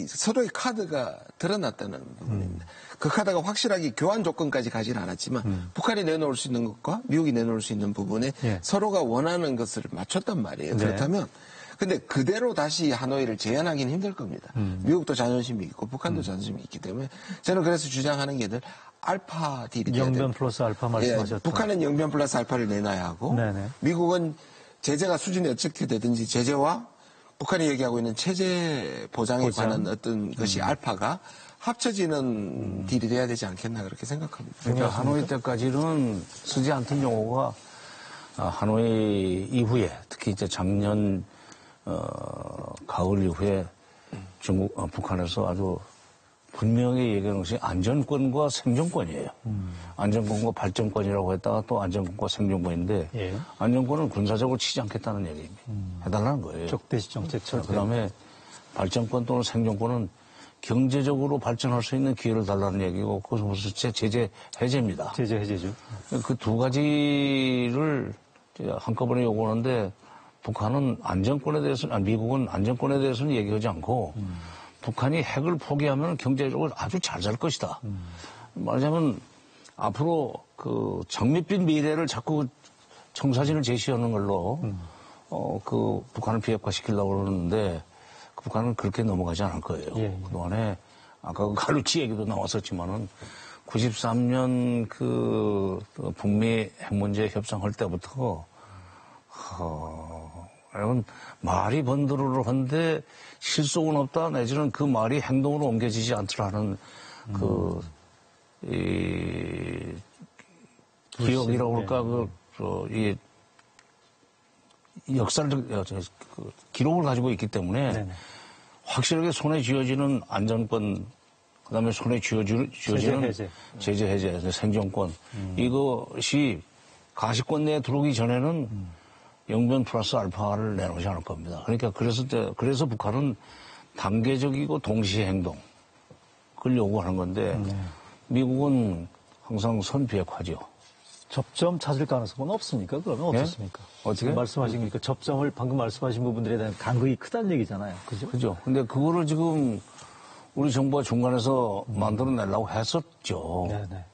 서로의 카드가 드러났다는 부분입니다. 그 카드가 확실하게 교환 조건까지 가지는 않았지만 북한이 내놓을 수 있는 것과 미국이 내놓을 수 있는 부분에 서로가 원하는 것을 맞췄단 말이에요. 그렇다면 근데 그대로 다시 하노이를 재현하기는 힘들 겁니다. 미국도 자존심이 있고 북한도 자존심이 있기 때문에 저는 그래서 주장하는 게 늘 알파 딜이 돼야 영변 플러스 알파 말씀하셨죠. 북한은 영변 플러스 알파를 내놔야 하고 미국은 제재가 수준이 어떻게 되든지 제재와 북한이 얘기하고 있는 체제 보장에 관한 어떤 것이 알파가 합쳐지는 딜이 돼야 되지 않겠나 그렇게 생각합니다. 그러니까 하노이 때까지는 쓰지 않던 용어가 하노이 이후에 특히 이제 작년 가을 이후에 북한에서 아주 분명히 얘기하는 것이 안전권과 생존권이에요. 안전권과 발전권이라고 했다가 또 안전권과 생존권인데 안전권은 군사적으로 치지 않겠다는 얘기입니다. 해달라는 거예요. 적대시 정책처럼. 그다음에 발전권 또는 생존권은 경제적으로 발전할 수 있는 기회를 달라는 얘기고 그것은 무슨 제재 해제입니다. 제재 해제죠. 그 두 가지를 한꺼번에 요구하는데 북한은 안전권에 대해서는, 미국은 안전권에 대해서는 얘기하지 않고 북한이 핵을 포기하면 경제적으로 아주 잘 살 것이다. 말하자면 앞으로 그 장밋빛 미래를 자꾸 청사진을 제시하는 걸로 그 북한을 비핵화시키려고 그러는데 북한은 그렇게 넘어가지 않을 거예요. 예. 그동안에 아까 그 갈루치 얘기도 나왔었지만은 93년 그 북미 핵 문제 협상할 때부터 말이 번드르르 한데 실속은 없다 내지는 그 말이 행동으로 옮겨지지 않더라는 기억이라고 할까 이 역사적 기록을 가지고 있기 때문에 네네. 확실하게 손에 쥐어지는 안전권 그다음에 손에 쥐어지는 제재 해제, 생존권 이것이 가시권 내에 들어오기 전에는 영변 플러스 알파를 내놓지 않을 겁니다. 그러니까 그래서 북한은 단계적이고 동시에 행동 그걸 요구하는 건데 미국은 항상 선비핵화죠. 접점 찾을 가능성은 없습니까? 그러면 어떻습니까? 예? 어떻게? 말씀하신 그 접점을 방금 말씀하신 부분들에 대한 간극이 크다는 얘기잖아요. 그죠? 그죠. 근데 그거를 지금 우리 정부가 중간에서 만들어내려고 했었죠. 네네.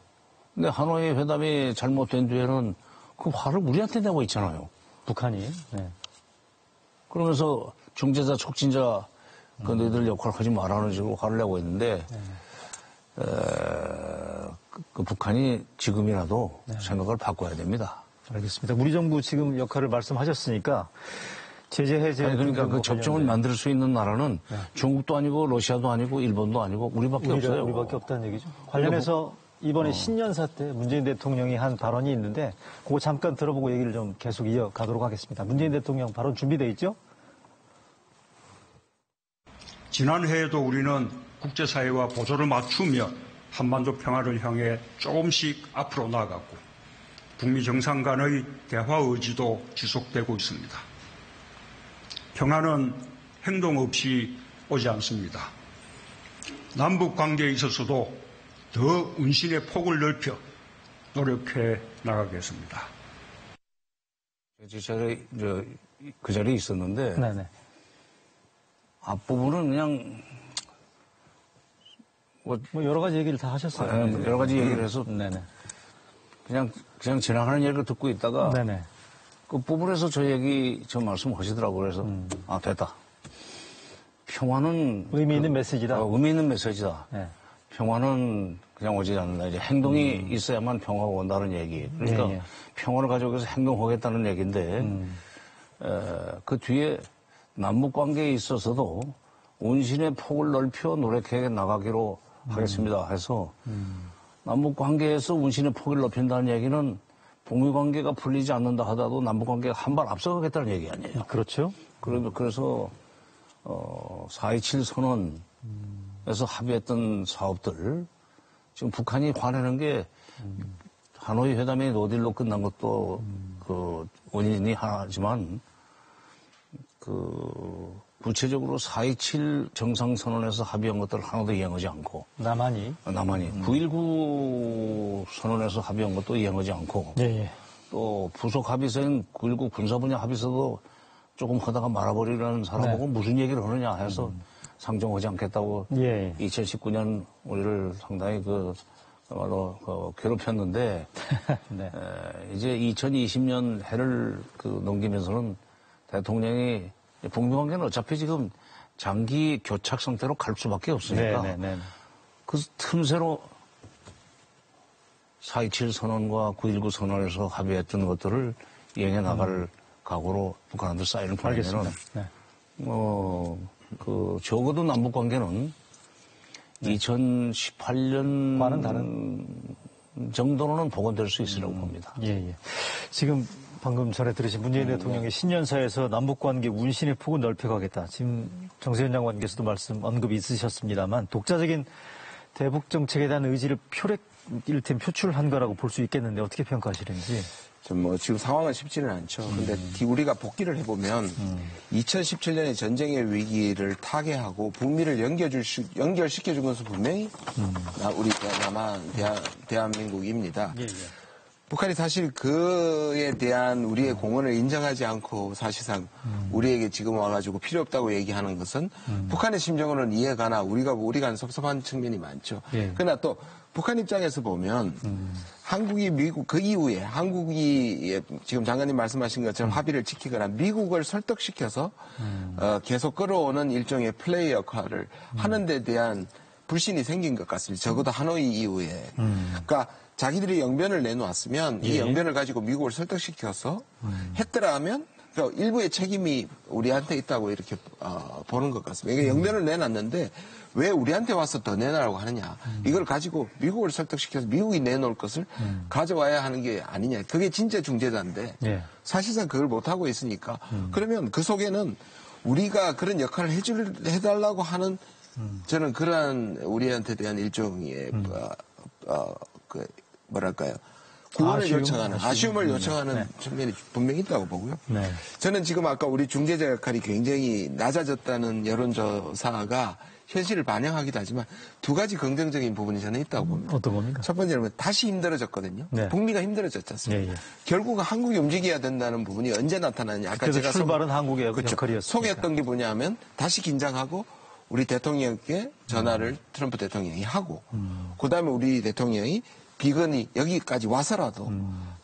근데 하노이 회담이 잘못된 뒤에는 그 화를 우리한테 내고 있잖아요. 북한이. 네. 그러면서 중재자, 촉진자 그 너희들 역할 하지 말라는 식으로 화를 내고 있는데 그 북한이 지금이라도 생각을 바꿔야 됩니다. 알겠습니다. 우리 정부 지금 역할을 말씀하셨으니까 제재 해제. 그러니까 그 접점을 만들 수 있는 나라는 중국도 아니고 러시아도 아니고 일본도 아니고 우리밖에 없어요. 우리밖에 없다는 얘기죠. 관련해서 이번에 신년사 때 문재인 대통령이 한 발언이 있는데 그거 잠깐 들어보고 얘기를 좀 계속 이어가도록 하겠습니다. 문재인 대통령 발언 준비돼 있죠? 지난 해에도 우리는 국제사회와 보조를 맞추며 한반도 평화를 향해 조금씩 앞으로 나아갔고 북미 정상 간의 대화 의지도 지속되고 있습니다. 평화는 행동 없이 오지 않습니다. 남북 관계에 있어서도 더 운신의 폭을 넓혀 노력해 나가겠습니다. 그 자리에 있었는데 네네. 앞부분은 그냥 뭐 여러 가지 얘기를 다 하셨어요. 네, 여러 가지 얘기를 해서 네네. 그냥 지나가는 얘기를 듣고 있다가 네네. 그 부분에서 저 말씀하시더라고요. 그래서 됐다. 평화는 의미 있는 메시지다. 의미 있는 메시지다. 네. 평화는 그냥 오지 않는다. 이제 행동이 있어야만 평화가 온다는 얘기. 그러니까 평화를 가져오기 위해서 행동하겠다는 얘기인데 그 뒤에 남북 관계에 있어서도 운신의 폭을 넓혀 노력해 나가기로 하겠습니다. 해서 남북 관계에서 운신의 폭을 넓힌다는 얘기는 북미 관계가 풀리지 않는다 하더라도 남북 관계가 한 발 앞서가겠다는 얘기 아니에요. 그렇죠. 그래서 4.27 선언에서 합의했던 사업들 지금 북한이 화내는 게 하노이 회담이 노딜로 끝난 것도 그 원인이 하나지만 구체적으로 4.27 정상선언에서 합의한 것들을 하나도 이행하지 않고 남한이 9.19 선언에서 합의한 것도 이행하지 않고 또 부속 합의서인 9.19 군사분야 합의서도 조금 하다가 말아버리라는 사람하고 무슨 얘기를 하느냐 해서 상정하지 않겠다고 2019년 우리를 상당히 괴롭혔는데 이제 2020년 해를 넘기면서는 대통령이 북미 관계는 어차피 지금 장기 교착 상태로 갈 수밖에 없으니까 그 틈새로 4.27 선언과 9.19 선언에서 합의했던 것들을 이행해 나갈 각오로 북한한테 사인을 보내면은 적어도 남북 관계는 2018년과는 다른 정도로는 복원될 수 있으라고 봅니다. 지금 방금 전에 들으신 문재인 대통령의 신년사에서 남북관계 운신의 폭을 넓혀가겠다. 지금 정세현 장관께서도 언급이 있으셨습니다만 독자적인 대북 정책에 대한 의지를 이를테면 표출한 거라고 볼 수 있겠는데 어떻게 평가하시는지. 지금 상황은 쉽지는 않죠. 근데 우리가 복기를 해보면 2017년에 전쟁의 위기를 타개하고 북미를 연결시켜준 것은 분명히 우리 대한민국입니다. 북한이 사실 그에 대한 우리의 공헌을 인정하지 않고 사실상 우리에게 지금 와가지고 필요 없다고 얘기하는 것은 북한의 심정으로는 이해가나 우리가 섭섭한 측면이 많죠. 예. 그러나 또 북한 입장에서 보면 한국이 미국 그 이후에 한국이 지금 장관님 말씀하신 것처럼 합의를 지키거나 미국을 설득시켜서 계속 끌어오는 일종의 플레이 역할을 하는 데 대한 불신이 생긴 것 같습니다. 적어도 하노이 이후에. 그러니까 자기들이 영변을 내놓았으면 이 영변을 가지고 미국을 설득시켜서 했더라 하면 그러니까 일부의 책임이 우리한테 있다고 이렇게 보는 것 같습니다. 그러니까 영변을 내놨는데 왜 우리한테 와서 더 내놔라고 하느냐. 이걸 가지고 미국을 설득시켜서 미국이 내놓을 것을 가져와야 하는 게 아니냐. 그게 진짜 중재자인데 사실상 그걸 못하고 있으니까 그러면 그 속에는 우리가 그런 역할을 해달라고 하는 저는 그러한 우리한테 대한 일종의 뭐랄까요. 구원을 요청하는, 아쉬움을 요청하는 측면이 분명히 있다고 보고요. 네. 저는 지금 아까 우리 중재자 역할이 굉장히 낮아졌다는 여론조사가 현실을 반영하기도 하지만 두 가지 긍정적인 부분이 저는 있다고 봅니다. 어떤 겁니까? 첫 번째는 다시 힘들어졌거든요. 네. 북미가 힘들어졌지 않습니까? 결국은 한국이 움직여야 된다는 부분이 언제 나타나느냐. 아까 제가 출발은 한국의 역할이었습니다. 소개했던 게 뭐냐면 다시 긴장하고 우리 대통령께 전화를 트럼프 대통령이 하고 그다음에 우리 대통령이 비건이 여기까지 와서라도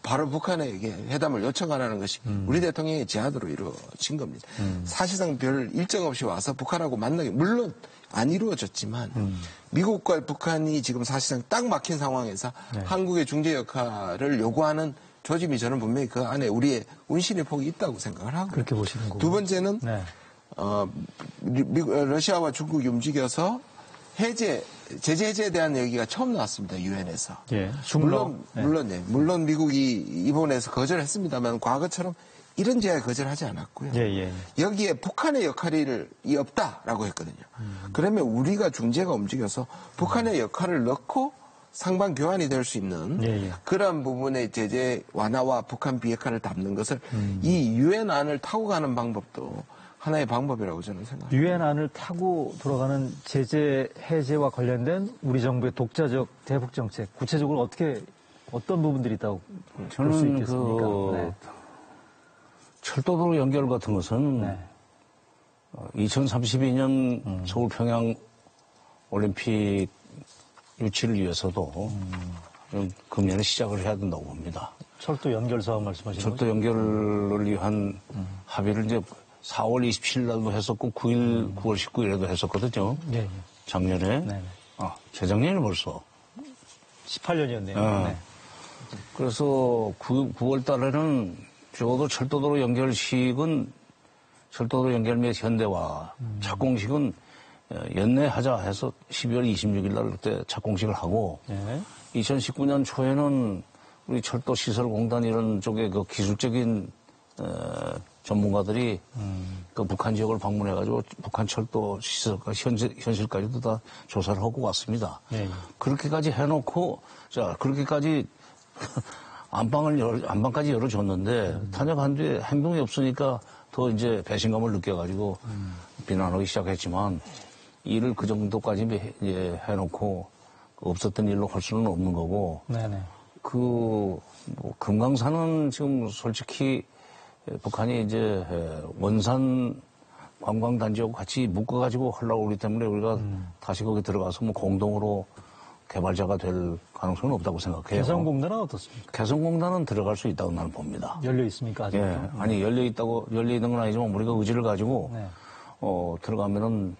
바로 북한에게 회담을 요청하라는 것이 우리 대통령의 제안으로 이루어진 겁니다. 사실상 별 일정 없이 와서 북한하고 만나기 물론 안 이루어졌지만 미국과 북한이 지금 사실상 딱 막힌 상황에서 한국의 중재 역할을 요구하는 조짐이 저는 분명히 그 안에 우리의 운신의 폭이 있다고 생각을 하고 그렇게 보시는 거고. 두 번째는 러시아와 중국이 움직여서 제재 해제에 대한 얘기가 처음 나왔습니다. 유엔에서. 물론 미국이 이번에서 거절했습니다만 과거처럼 이런 제안에 거절하지 않았고요. 여기에 북한의 역할이 없다라고 했거든요. 그러면 우리가 중재가 움직여서 북한의 역할을 넣고 상방 교환이 될 수 있는 그런 부분의 제재 완화와 북한 비핵화를 담는 것을 이 유엔 안을 타고 가는 방법도 하나의 방법이라고 저는 생각합니다. 유엔 안을 타고 돌아가는 제재 해제와 관련된 우리 정부의 독자적 대북 정책, 구체적으로 어떤 부분들이 있다고 볼 수 있겠습니까? 철도도로 연결 같은 것은 2032년 서울 평양 올림픽 유치를 위해서도 금년에 시작을 해야 된다고 봅니다. 철도 연결 사업 말씀하시는 거죠? 철도 연결을 위한 합의를 이제 4월 27일 날도 했었고 9월 19일에도 했었거든요. 작년에. 재작년에 벌써. 18년이었네요. 그래서 9월 달에는 적어도 철도도로 연결식은 철도도로 연결 및 현대화 착공식은 연내하자 해서 12월 26일 날 그때 착공식을 하고 2019년 초에는 우리 철도시설공단 이런 쪽에 그 기술적인 전문가들이 그 북한 지역을 방문해가지고 북한 철도 시설과 현실까지도 다 조사를 하고 왔습니다. 그렇게까지 해놓고 그렇게까지 안방까지 열어줬는데 탄핵한 뒤에 행동이 없으니까 더 이제 배신감을 느껴가지고 비난하기 시작했지만 일을 그 정도까지 이제 해놓고 없었던 일로 할 수는 없는 거고. 금강산은 지금 솔직히 북한이 이제 원산 관광단지하고 같이 묶어가지고 하려고 그러기 때문에 우리가 다시 거기 들어가서 공동으로 개발자가 될 가능성은 없다고 생각해요. 개성공단은 어떻습니까? 개성공단은 들어갈 수 있다고 나는 봅니다. 열려 있습니까? 아직도? 아니 열려 있는 건 아니지만 우리가 의지를 가지고 들어가면은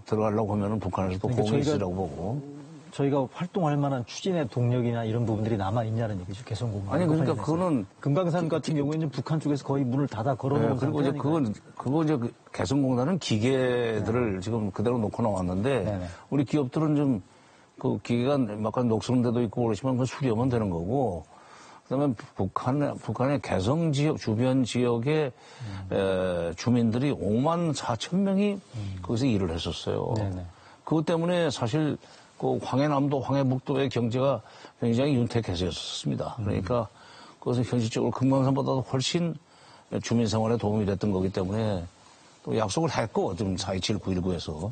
들어가려고 하면은 북한에서도 호응이 있으라고 보고. 저희가 활동할 만한 추진의 동력이나 이런 부분들이 남아있냐는 얘기죠, 개성공단. 아니, 그러니까 그거는. 금강산 같은 경우에는 북한 쪽에서 거의 문을 닫아 걸어놓은 그리고 이제 그거 이제 개성공단은 기계들을 지금 그대로 놓고 나왔는데 우리 기업들은 좀 그 기계가 약간 녹슬은 데도 있고 그렇지만 그건 수리하면 되는 거고 그다음에 북한의 개성 지역, 주변 지역의 주민들이 5만 4천 명이 거기서 일을 했었어요. 그것 때문에 사실 그 황해남도, 황해북도의 경제가 굉장히 윤택해졌습니다. 그러니까 그것은 현실적으로 금강산보다도 훨씬 주민 생활에 도움이 됐던 거기 때문에 또 약속을 했고, 지금 4.27 9.19에서.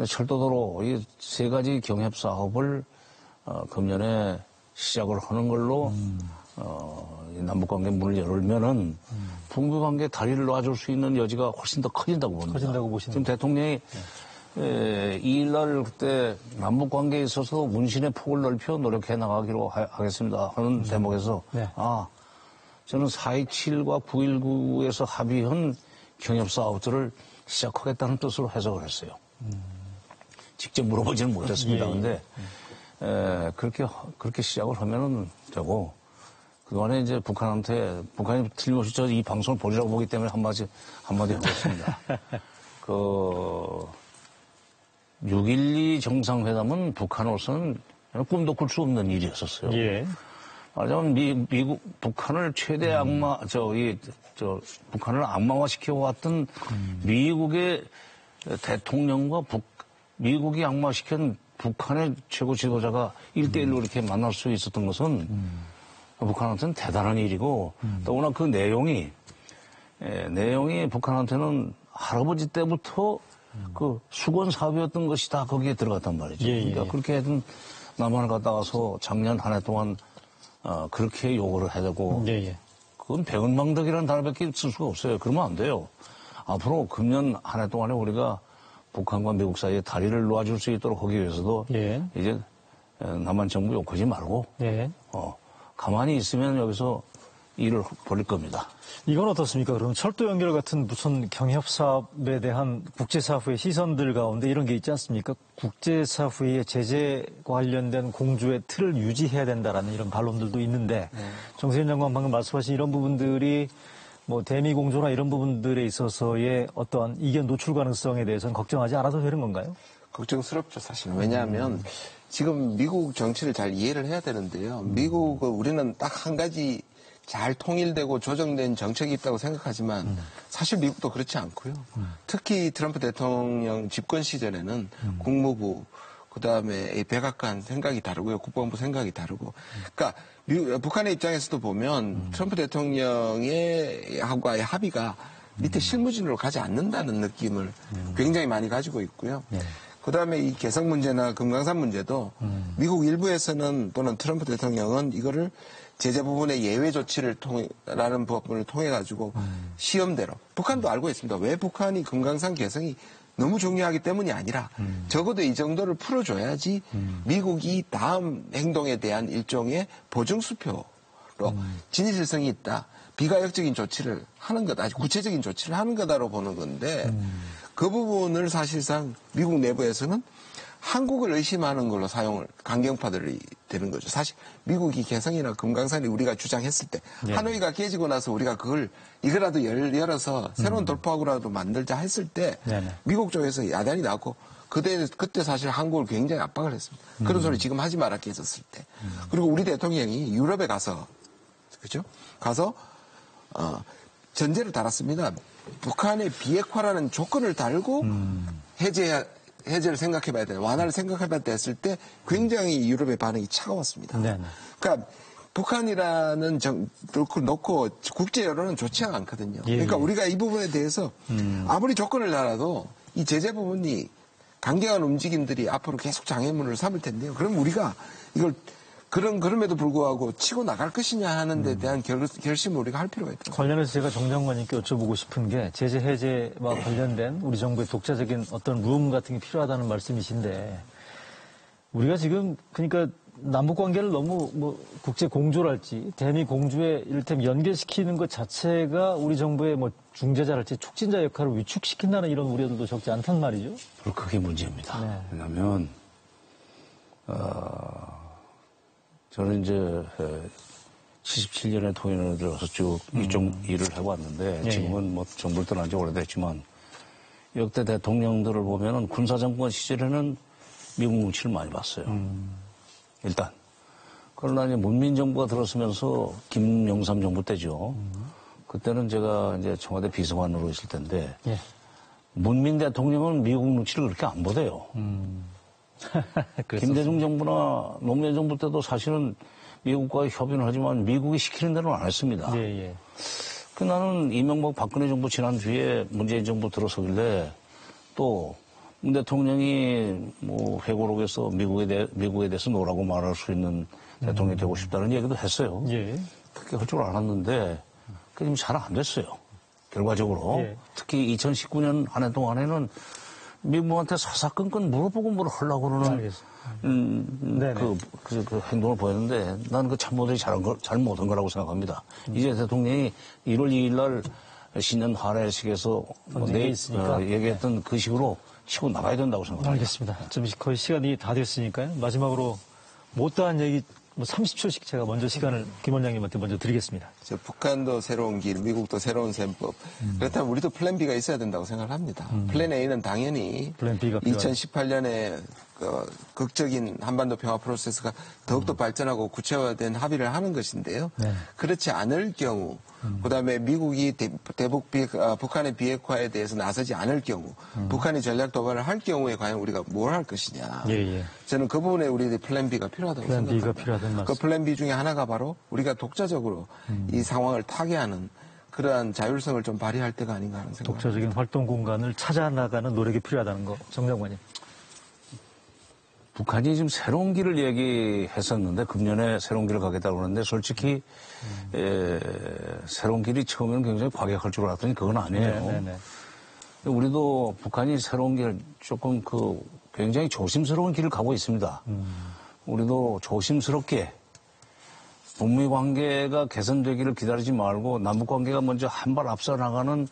철도도로 이 세 가지 경협 사업을 금년에 시작을 하는 걸로 남북관계 문을 열면은 북미관계 다리를 놔줄 수 있는 여지가 훨씬 더 커진다고 봅니다. 커진다고 보시는 지금 대통령이 2일날 그때 남북관계에 있어서 문신의 폭을 넓혀 노력해 나가기로 하겠습니다 하는 대목에서 저는 4.27과 9.19에서 합의한 경협사업들을 시작하겠다는 뜻으로 해석을 했어요. 직접 물어보지는 못했습니다. 그런데 그렇게 시작을 하면은 되고 그동안에 이제 북한이 틀림없이 저 이 방송을 보리라고 보기 때문에 한마디 하겠습니다. 6.12 정상회담은 북한으로서는 꿈도 꿀 수 없는 일이었었어요. 말하자면 북한을 최대 북한을 악마화시켜왔던 미국의 대통령과 미국이 악마시킨 북한의 최고 지도자가 1대1로 이렇게 만날 수 있었던 것은 북한한테는 대단한 일이고 더구나 그 내용이 북한한테는 할아버지 때부터 그 수건 사업이었던 것이 다 거기에 들어갔단 말이죠. 그러니까 그렇게 하여튼 남한을 갔다 와서 작년 한 해 동안 그렇게 요구를 해대고 그건 배은망덕이라는 단어밖에 쓸 수가 없어요. 그러면 안 돼요. 앞으로 금년 한 해 동안에 우리가 북한과 미국 사이에 다리를 놓아줄 수 있도록 하기 위해서도 이제 남한 정부 욕하지 말고 가만히 있으면 여기서 일을 벌일 겁니다. 이건 어떻습니까? 그럼 철도 연결 같은 무슨 경협사업에 대한 국제사회의 시선들 가운데 이런 게 있지 않습니까? 국제사회의 제재 관련된 공조의 틀을 유지해야 된다라는 이런 반론들도 있는데 정세현 장관 방금 말씀하신 이런 부분들이 뭐 대미 공조나 이런 부분들에 있어서의 어떠한 이견 노출 가능성에 대해서는 걱정하지 않아도 되는 건가요? 걱정스럽죠, 사실. 왜냐하면 지금 미국 정치를 잘 이해를 해야 되는데요. 미국은 우리는 딱 한 가지 잘 통일되고 조정된 정책이 있다고 생각하지만 사실 미국도 그렇지 않고요. 특히 트럼프 대통령 집권 시절에는 국무부, 그다음에 백악관 생각이 다르고요. 국방부 생각이 다르고. 그러니까 북한의 입장에서도 보면 트럼프 대통령의 하고의 합의가 밑에 실무진으로 가지 않는다는 느낌을 굉장히 많이 가지고 있고요. 그다음에 이 개성 문제나 금강산 문제도 미국 일부에서는 또는 트럼프 대통령은 이거를 제재 부분의 예외 조치를 라는 부분을 통해 가지고 시험대로 북한도 알고 있습니다. 왜 북한이 금강산 개성이 너무 중요하기 때문이 아니라 적어도 이 정도를 풀어줘야지 미국이 다음 행동에 대한 일종의 보증수표로 진실성이 있다. 비가역적인 조치를 하는 거다. 아주 구체적인 조치를 하는 거다로 보는 건데 그 부분을 사실상 미국 내부에서는 한국을 의심하는 걸로 강경파들이 되는 거죠. 사실 미국이 개성이나 금강산이 우리가 주장했을 때 하노이가 깨지고 나서 우리가 이거라도 열어서 새로운 돌파구라도 만들자 했을 때 미국 쪽에서 야단이 나고 그때 사실 한국을 굉장히 압박을 했습니다. 그런 소리 지금 하지 마라 깨졌을 때. 그리고 우리 대통령이 유럽에 가서 전제를 달았습니다. 북한의 비핵화라는 조건을 달고 해제를 생각해봐야 돼. 완화를 생각해봐야 돼 했을 때 굉장히 유럽의 반응이 차가웠습니다. 그러니까 북한이라는 놓고 국제 여론은 좋지가 않거든요. 그러니까 우리가 이 부분에 대해서 아무리 조건을 달아도 이 제재 부분이 강경한 움직임들이 앞으로 계속 장애물을 삼을 텐데요. 그럼 우리가 이걸 그럼에도 불구하고 치고 나갈 것이냐 하는 데 대한 결심을 우리가 할 필요가 있다. 관련해서 제가 정 장관님께 여쭤보고 싶은 게 제재 해제와 관련된 우리 정부의 독자적인 어떤 룸 같은 게 필요하다는 말씀이신데 우리가 지금 그러니까 남북 관계를 너무 국제 공조랄지 대미 공조에 이를테면 연결시키는 것 자체가 우리 정부의 중재자랄지 촉진자 역할을 위축시킨다는 이런 우려들도 적지 않단 말이죠. 바로 그게 문제입니다. 왜냐하면 저는 이제 77년에 통일을 들어서 쭉 이쪽 일을 해왔는데 지금은 정부를 떠난 지 오래됐지만 역대 대통령들을 보면은 군사정권 시절에는 미국 눈치를 많이 봤어요. 일단. 그러나 이제 문민정부가 들어서면서 김영삼 정부 때죠. 그때는 제가 이제 청와대 비서관으로 있을 텐데 문민 대통령은 미국 눈치를 그렇게 안 보대요. 김대중 정부나 노무현 정부 때도 사실은 미국과 협의는 하지만 미국이 시키는 대로는 안 했습니다. 나는 이명박 박근혜 정부 지난 뒤에 문재인 정부 들어서길래 또 문 대통령이 뭐 회고록에서 미국에 대해서 노라고 말할 수 있는 대통령이 되고 싶다는 얘기도 했어요. 예. 그렇게 할 줄 알았는데 그게 좀 잘 안 됐어요. 결과적으로. 예. 특히 2019년 한 해 동안에는 미국한테 사사건건 물어보고 하려고 그러는 그 행동을 보였는데 난 그 참모들이 잘못한 거라고 생각합니다. 이제 대통령이 1월 2일 날 신년 환회식에서 얘기했던 그 식으로 치고 나가야 된다고 생각합니다. 알겠습니다. 좀 거의 시간이 다 됐으니까요. 마지막으로 못다한 얘기 30초씩 제가 먼저 시간을 김 원장님한테 먼저 드리겠습니다. 북한도 새로운 길, 미국도 새로운 셈법. 그렇다면 우리도 플랜 B가 있어야 된다고 생각을 합니다. 플랜 A는 당연히 플랜 B가 2018년에 극적인 한반도 평화 프로세스가 더욱더 발전하고 구체화된 합의를 하는 것인데요. 네. 그렇지 않을 경우, 그다음에 미국이 북한의 비핵화에 대해서 나서지 않을 경우, 북한이 전략 도발을 할 경우에 과연 우리가 뭘 할 것이냐. 예. 저는 그 부분에 우리 플랜 B가 필요하다고 플랜 생각합니다. B가 필요하다는 말씀. 그 플랜 B 중에 하나가 바로 우리가 독자적으로 이 상황을 타개하는 그러한 자율성을 좀 발휘할 때가 아닌가 하는 생각입니다. 독자적인 활동 공간을 찾아 나가는 노력이 필요하다는 거, 정 장관님. 북한이 지금 새로운 길을 얘기했었는데 금년에 새로운 길을 가겠다고 그러는데 솔직히 새로운 길이 처음에는 굉장히 과격할 줄 알았더니 그건 아니에요. 우리도 북한이 새로운 길 조금 굉장히 조심스러운 길을 가고 있습니다. 우리도 조심스럽게 북미 관계가 개선되기를 기다리지 말고 남북 관계가 먼저 한 발 앞서 나가는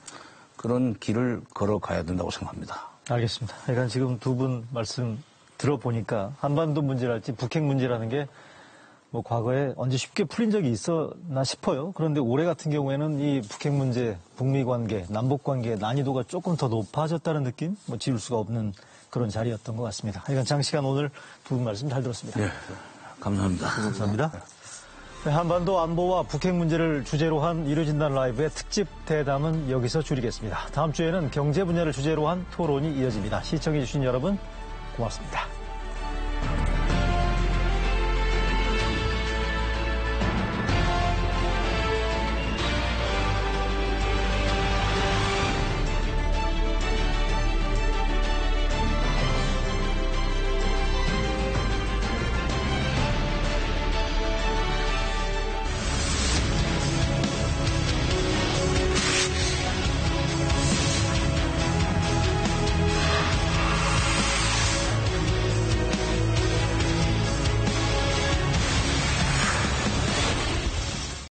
그런 길을 걸어가야 된다고 생각합니다. 알겠습니다. 그러니까 지금 두 분 말씀 들어보니까 한반도 문제랄지 북핵 문제라는 게 뭐 과거에 언제 쉽게 풀린 적이 있었나 싶어요. 그런데 올해 같은 경우에는 이 북핵 문제, 북미 관계, 남북 관계 난이도가 조금 더 높아졌다는 느낌? 뭐 지울 수가 없는 그런 자리였던 것 같습니다. 그러니까 장시간 오늘 두 분 말씀 잘 들었습니다. 네, 감사합니다. 감사합니다. 네, 한반도 안보와 북핵 문제를 주제로 한 이루어진다는 라이브의 특집 대담은 여기서 줄이겠습니다. 다음 주에는 경제 분야를 주제로 한 토론이 이어집니다. 시청해주신 여러분 고맙습니다.